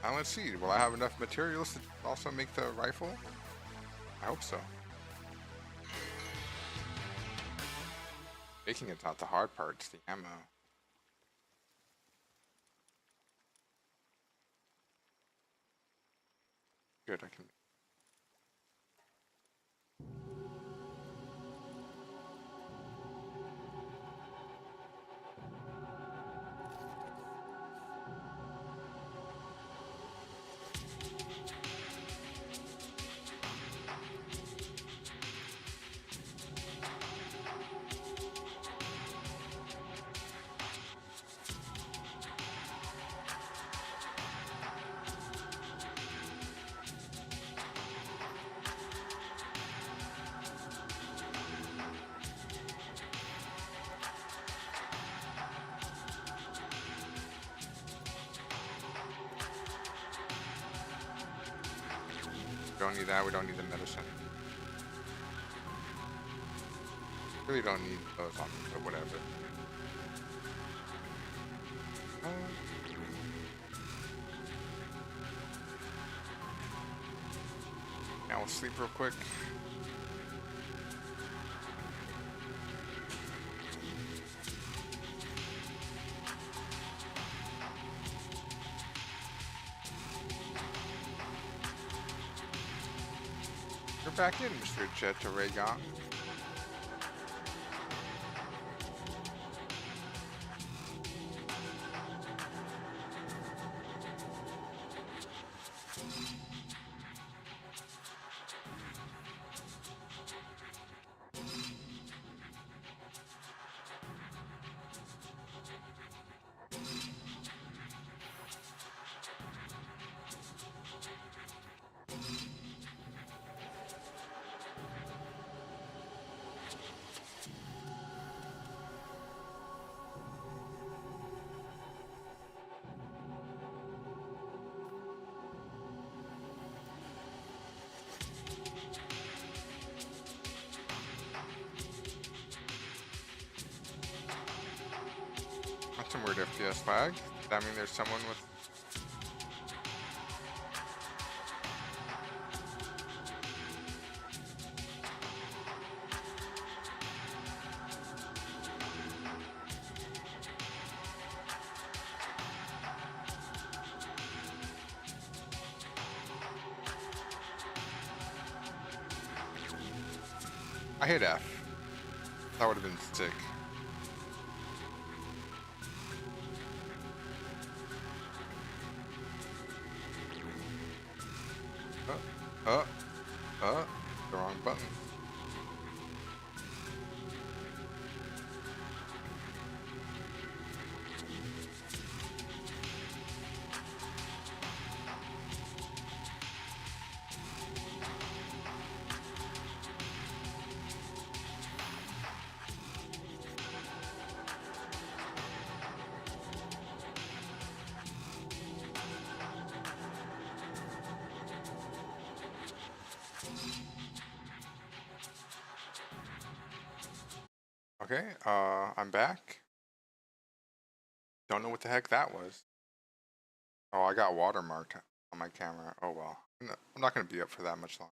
Now let's see, will I have enough materials to also make the rifle? I hope so. Making it's not the hard part, it's the ammo. Good, I can. We don't need that. We don't need the medicine. Really don't need those on me, but whatever. Now we'll sleep real quick. You're back in, Mr. Jetta Raygon. That's some weird FPS lag. Does that mean there's someone with... I hit F. That would have been sick. The wrong button. Okay, I'm back. Don't know what the heck that was. Oh, I got watermarked on my camera. Oh well. I'm not going to be up for that much longer.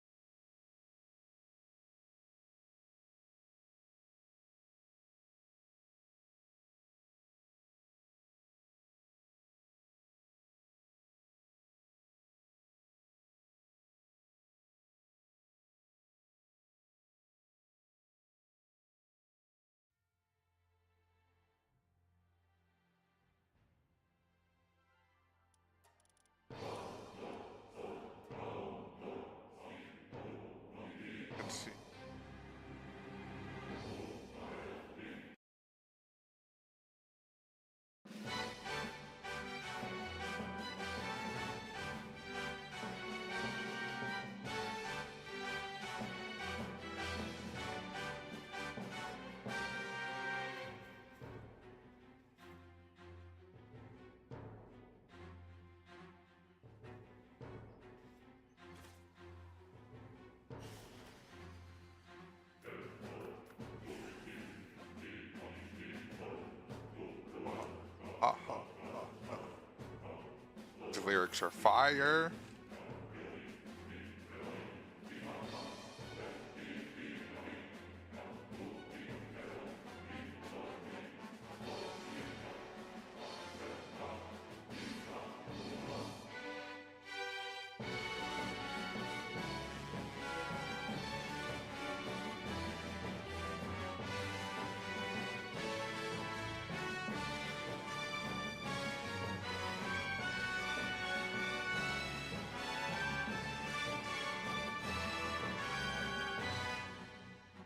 Let's see. The lyrics are fire.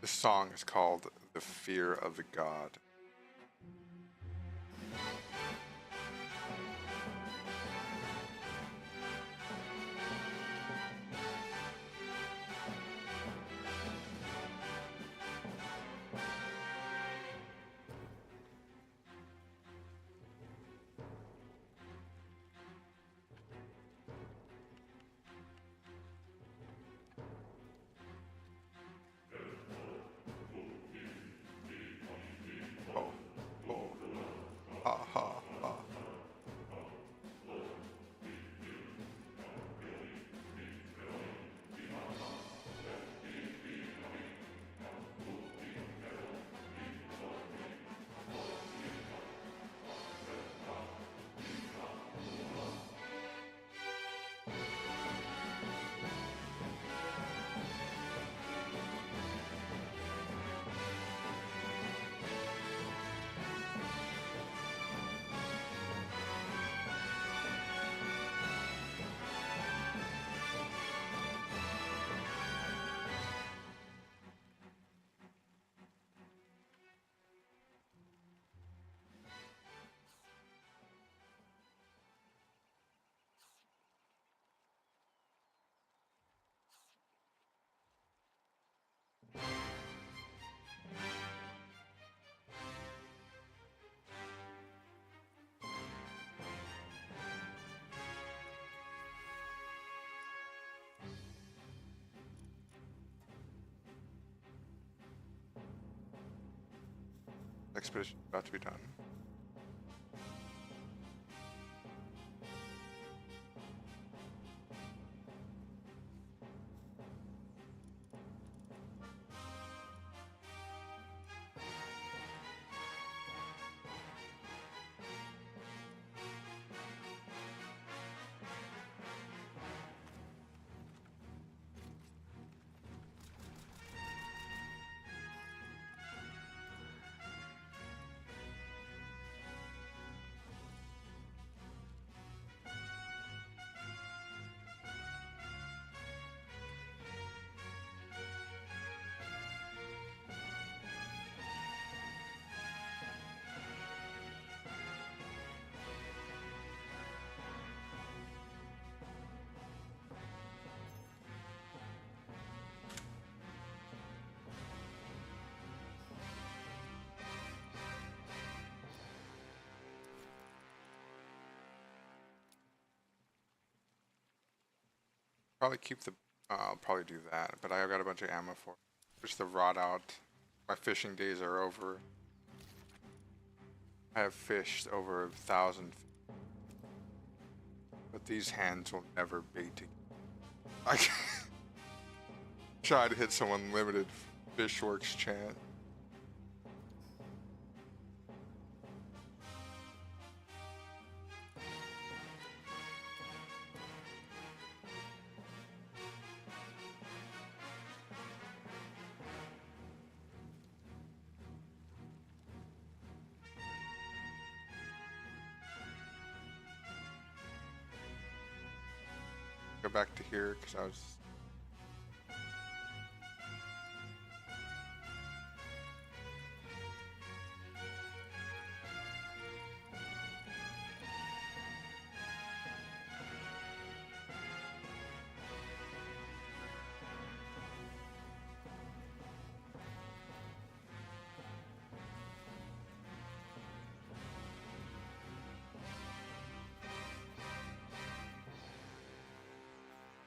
This song is called The Fear of the God. expedition is about to be done. Probably keep the. I'll probably do that, but I got a bunch of ammo for it. Just the rot out. My fishing days are over. I have fished over 1,000, but these hands will never bait again. I tried to hit some unlimited Fishworks chant. Go back to here because I was.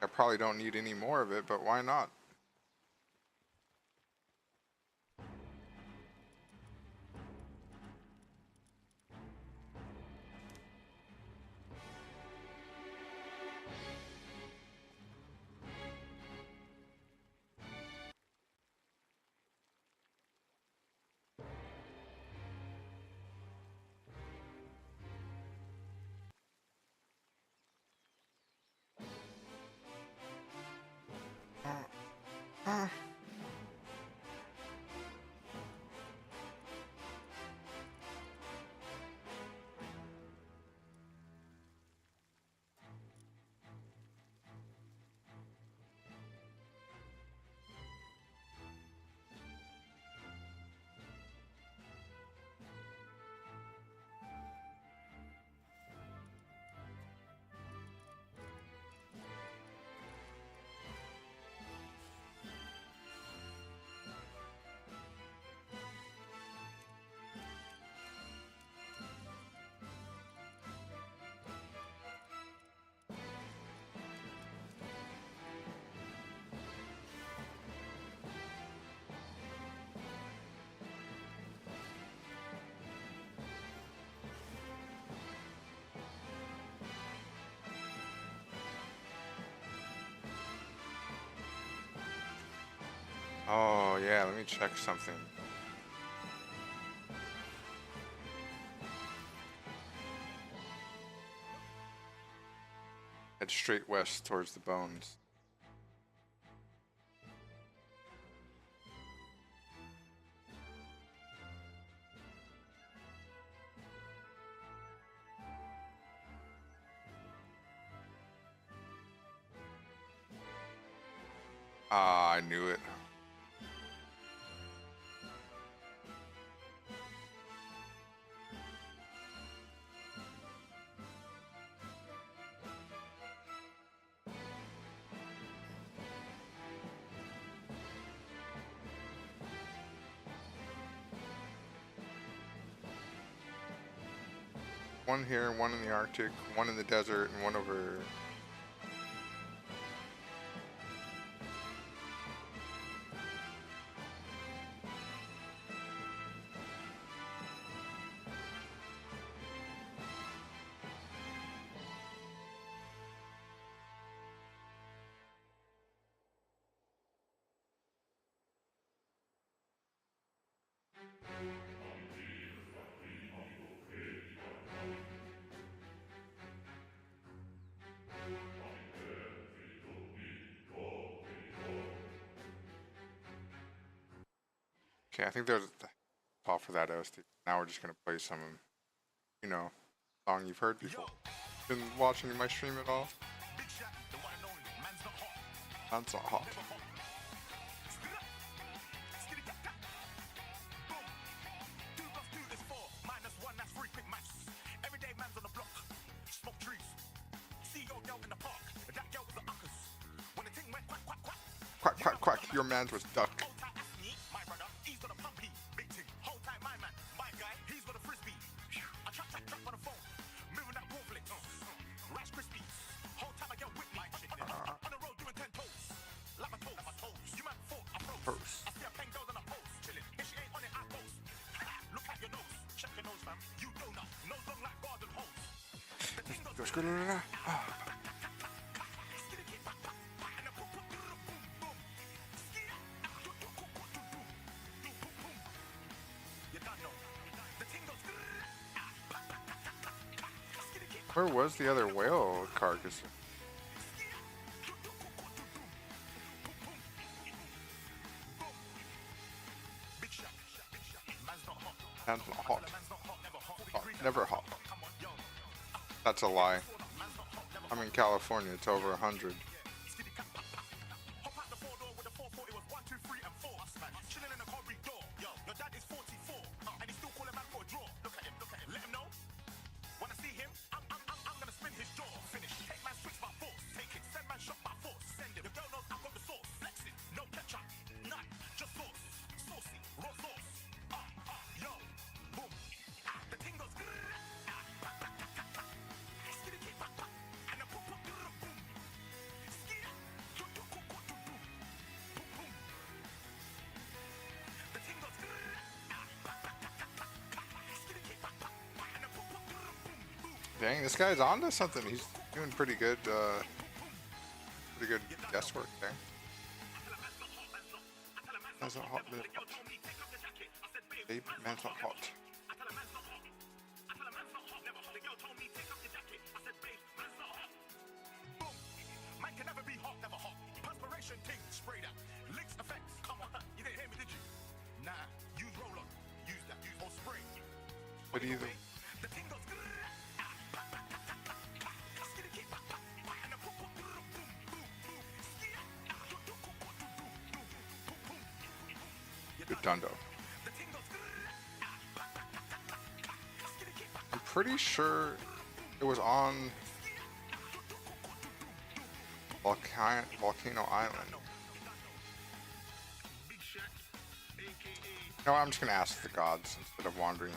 I probably don't need any more of it, but why not? Oh yeah, let me check something. Head straight west towards the bones. Ah, I knew it. One here, one in the Arctic, one in the desert, and one over. Okay, I think there's the all for that OST. Now we're just gonna play some, you know, song you've heard before. Been watching my stream at all? Man's not hot. Quack, quack, quack. Your man's was duck. Purse. Where was the other whale carcass? Man's not hot. Hot. Never hot. That's a lie. I'm in California. It's over 100. Dang, this guy's onto something. He's doing pretty good guesswork there. Man's not hot, man's hot. Babe, man's not hot. But either. Good dundo. I'm pretty sure it was on Volcano Island. No, I'm just gonna ask the gods instead of wandering.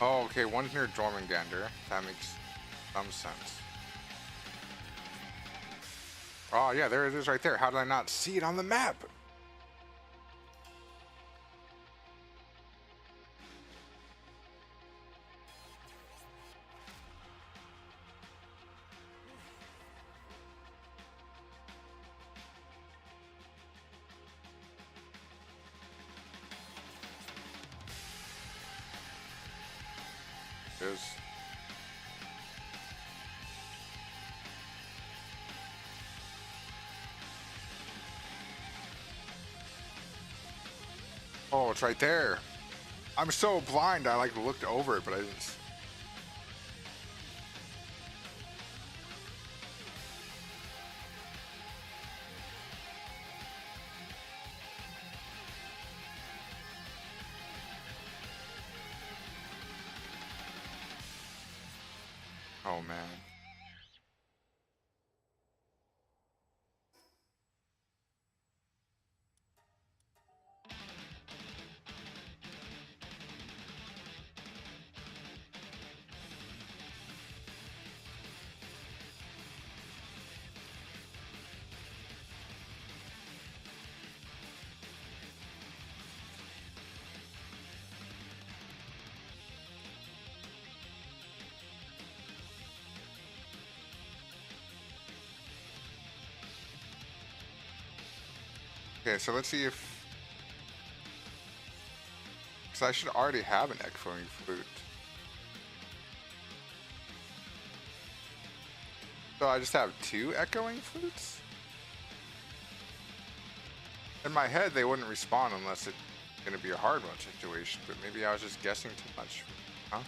Oh, okay, one's near Jormungandr. That makes some sense. Oh, yeah, there it is right there. How did I not see it on the map? Is oh, it's right there. I'm so blind. I like looked over it, but I didn't. Oh man. Okay, so let's see if. Because I should already have an echoing flute. So I just have 2 echoing flutes? In my head, they wouldn't respawn unless it's going to be a hard mode situation, but maybe I was just guessing too much. Huh?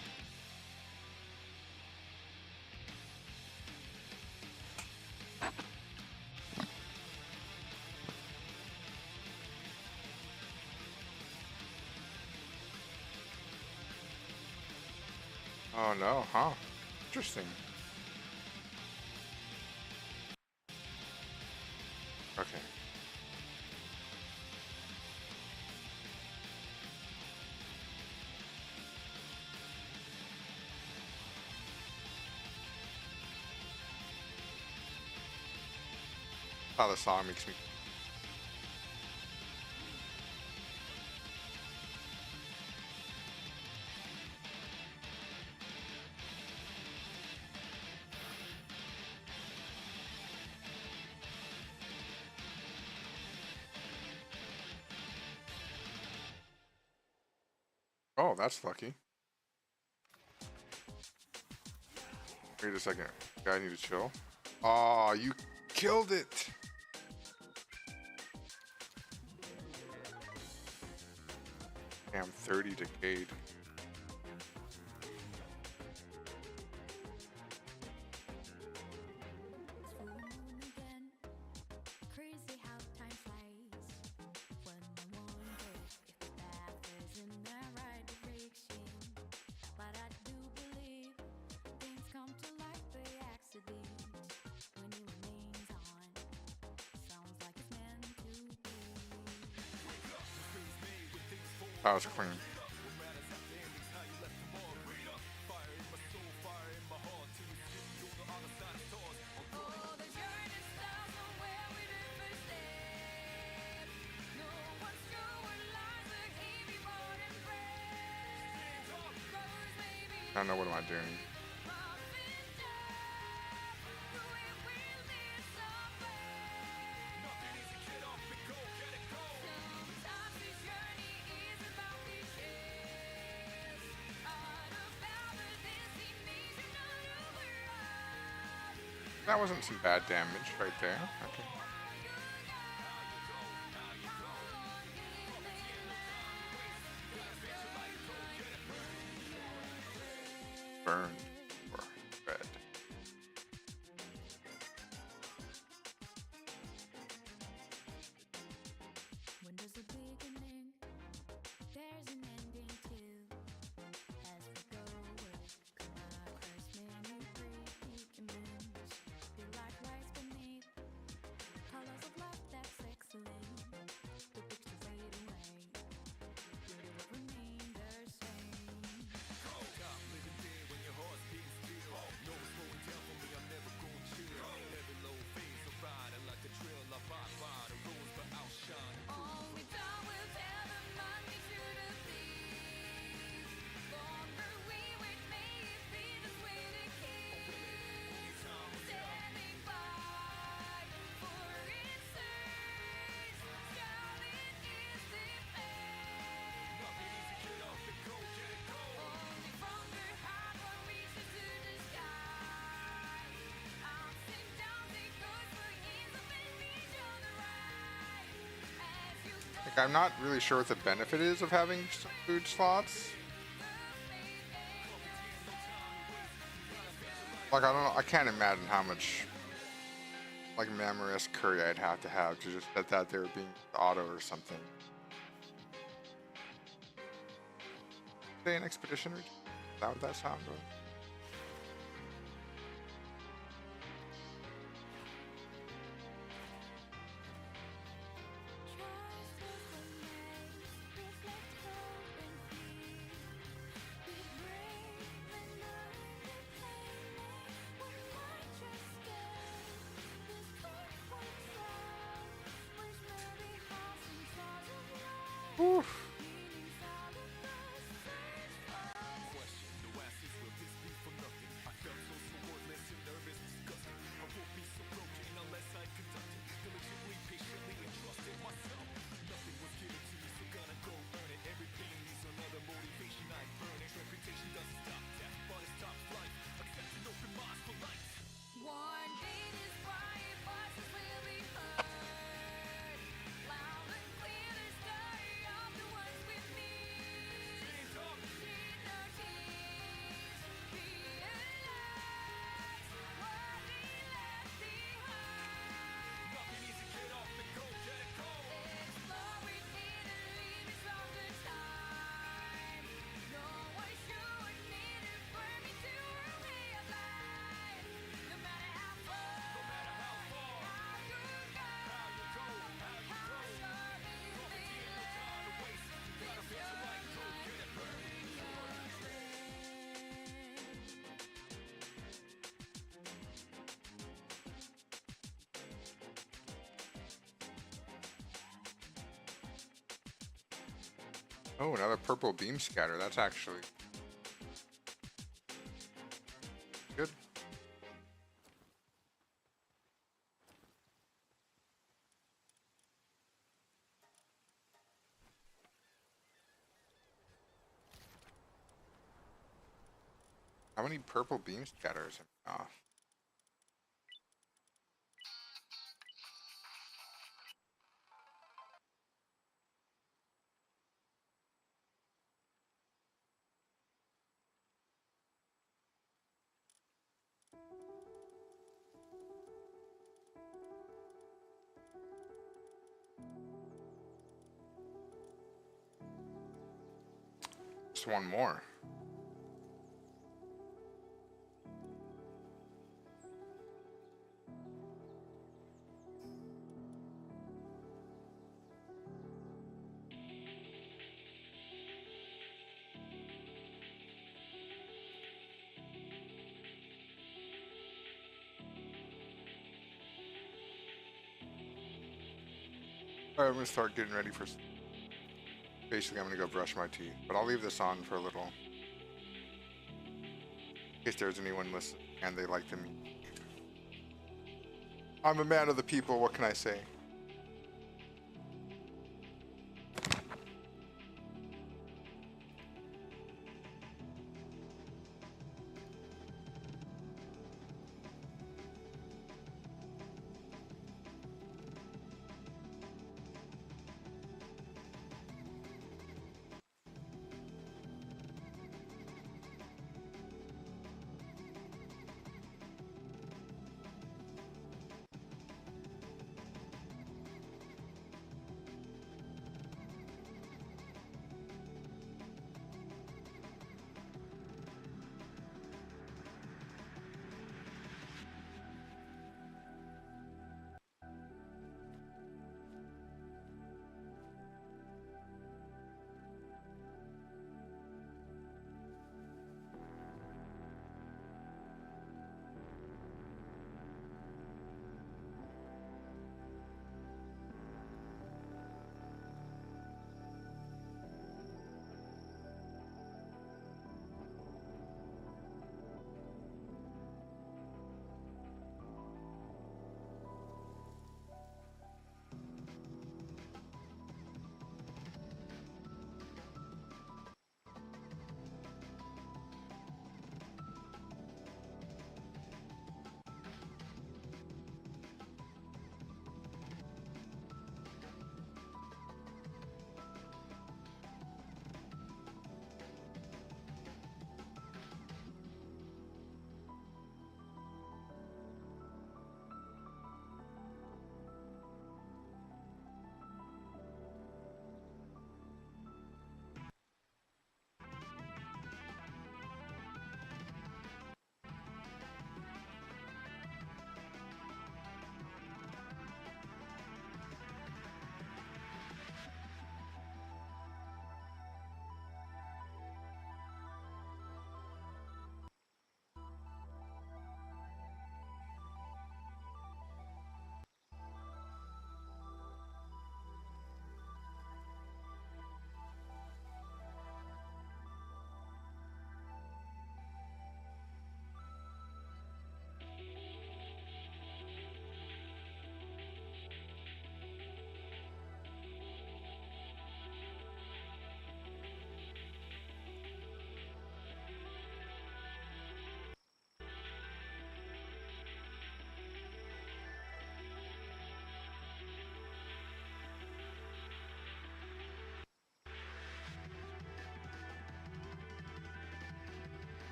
Oh no, huh? Interesting. Okay. How the song makes me. Oh, that's lucky. Wait a second. I need to chill. Oh, you killed it! Damn, 30 decayed. Crazy how time flies when I wonder if the path is in the right direction. But I do believe things come to life by accident when it remains on. Sounds like it's meant to be. That was clean. Oh, the journey starts from where we did first step. No one's sure what lies ahead before them breath. Close maybe I don't know, what am I doing? That wasn't some bad damage right there. Okay. Burned or red. When there's a beginning, there's an ending too. As we go come across many predicaments. Feel like lights beneath, colors of life that's excellent. The pictures fade away, yet it will remain the same. Only time will tell the money to the thief. Longer we wait, may it be this way to keep standing by for answers. Shouting is defense. Only from the heart one reaches to the sky. Ups and downs it goes for years of each other right. As you go. Like, I'm not really sure what the benefit is of having some food slots. Like, I don't know, I can't imagine how much, like, Mamoris curry I'd have to just set that there being auto or something. Say an expedition region? Is that what that sound was? Oof. Oh, another purple beam scatter. That's actually good. How many purple beam scatters? Ah, just one more. Alright, I'm gonna start getting ready for. Basically, I'm gonna go brush my teeth, but I'll leave this on for a little, in case there's anyone listening and they like the music. I'm a man of the people. What can I say?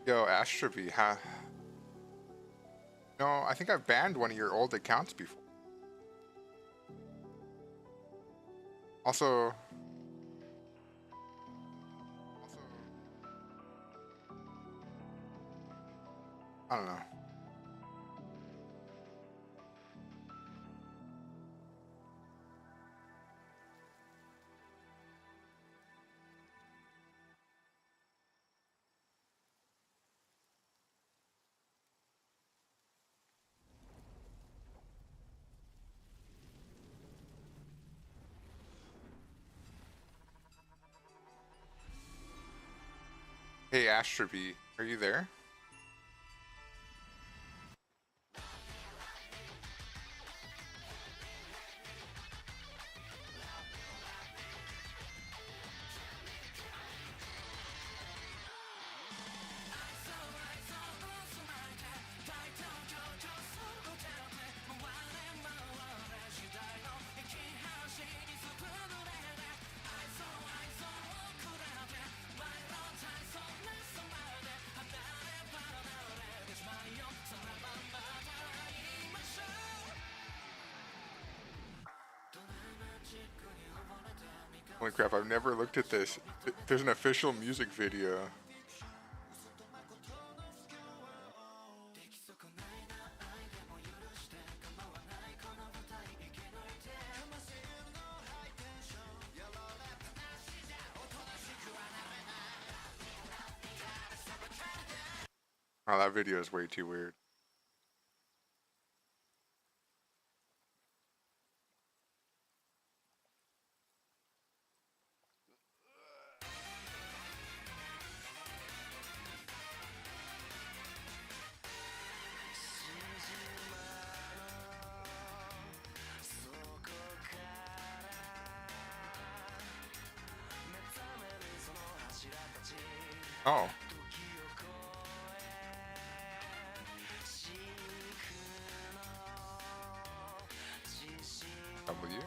Yo, Astroby, no, I think I've banned one of your old accounts before. Also, I don't know. Hey, Astroby, are you there? Holy crap, I've never looked at this. There's an official music video. Oh, that video is way too weird. Oh. W?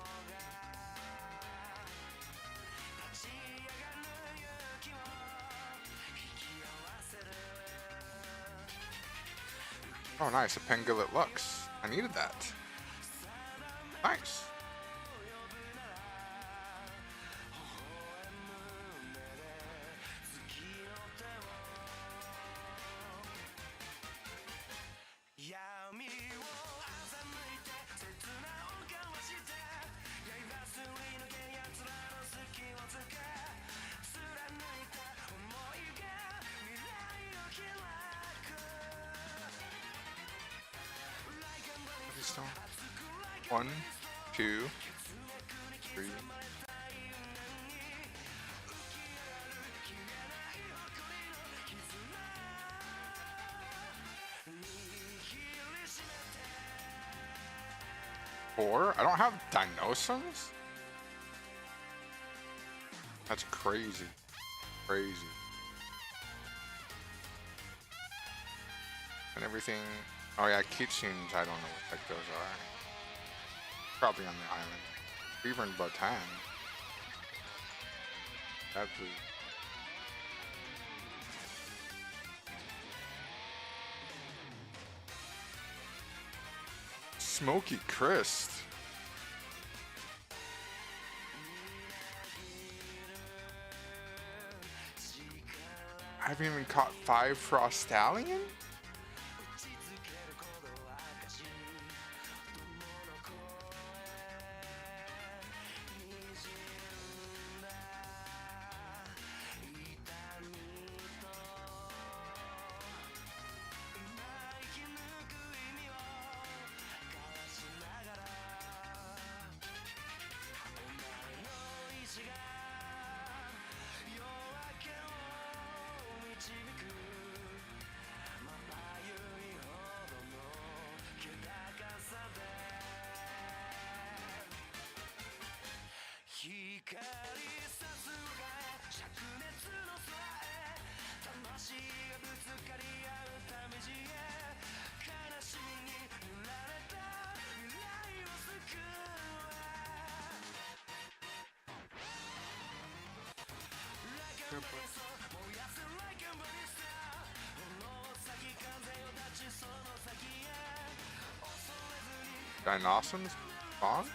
Oh, nice. A Pangolin Lux. I needed that. Nice. One, two, three. Four? I don't have Dinosums? That's crazy. Crazy. And everything. Oh yeah, keychains, I don't know what the heck those are. Probably on the island. Beaver and Batan. That's Smoky Crest. I haven't even caught 5 Frost Stallion? Dinossums spawn?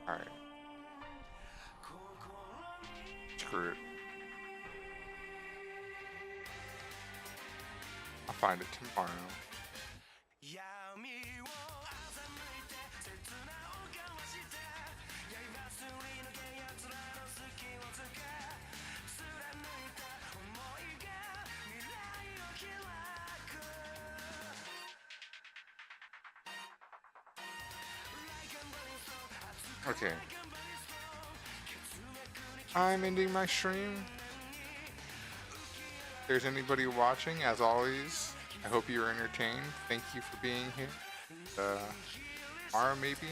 Alright. Screw it. I'll find it tomorrow. Okay. I'm ending my stream. If there's anybody watching, as always, I hope you're entertained. Thank you for being here. Tomorrow maybe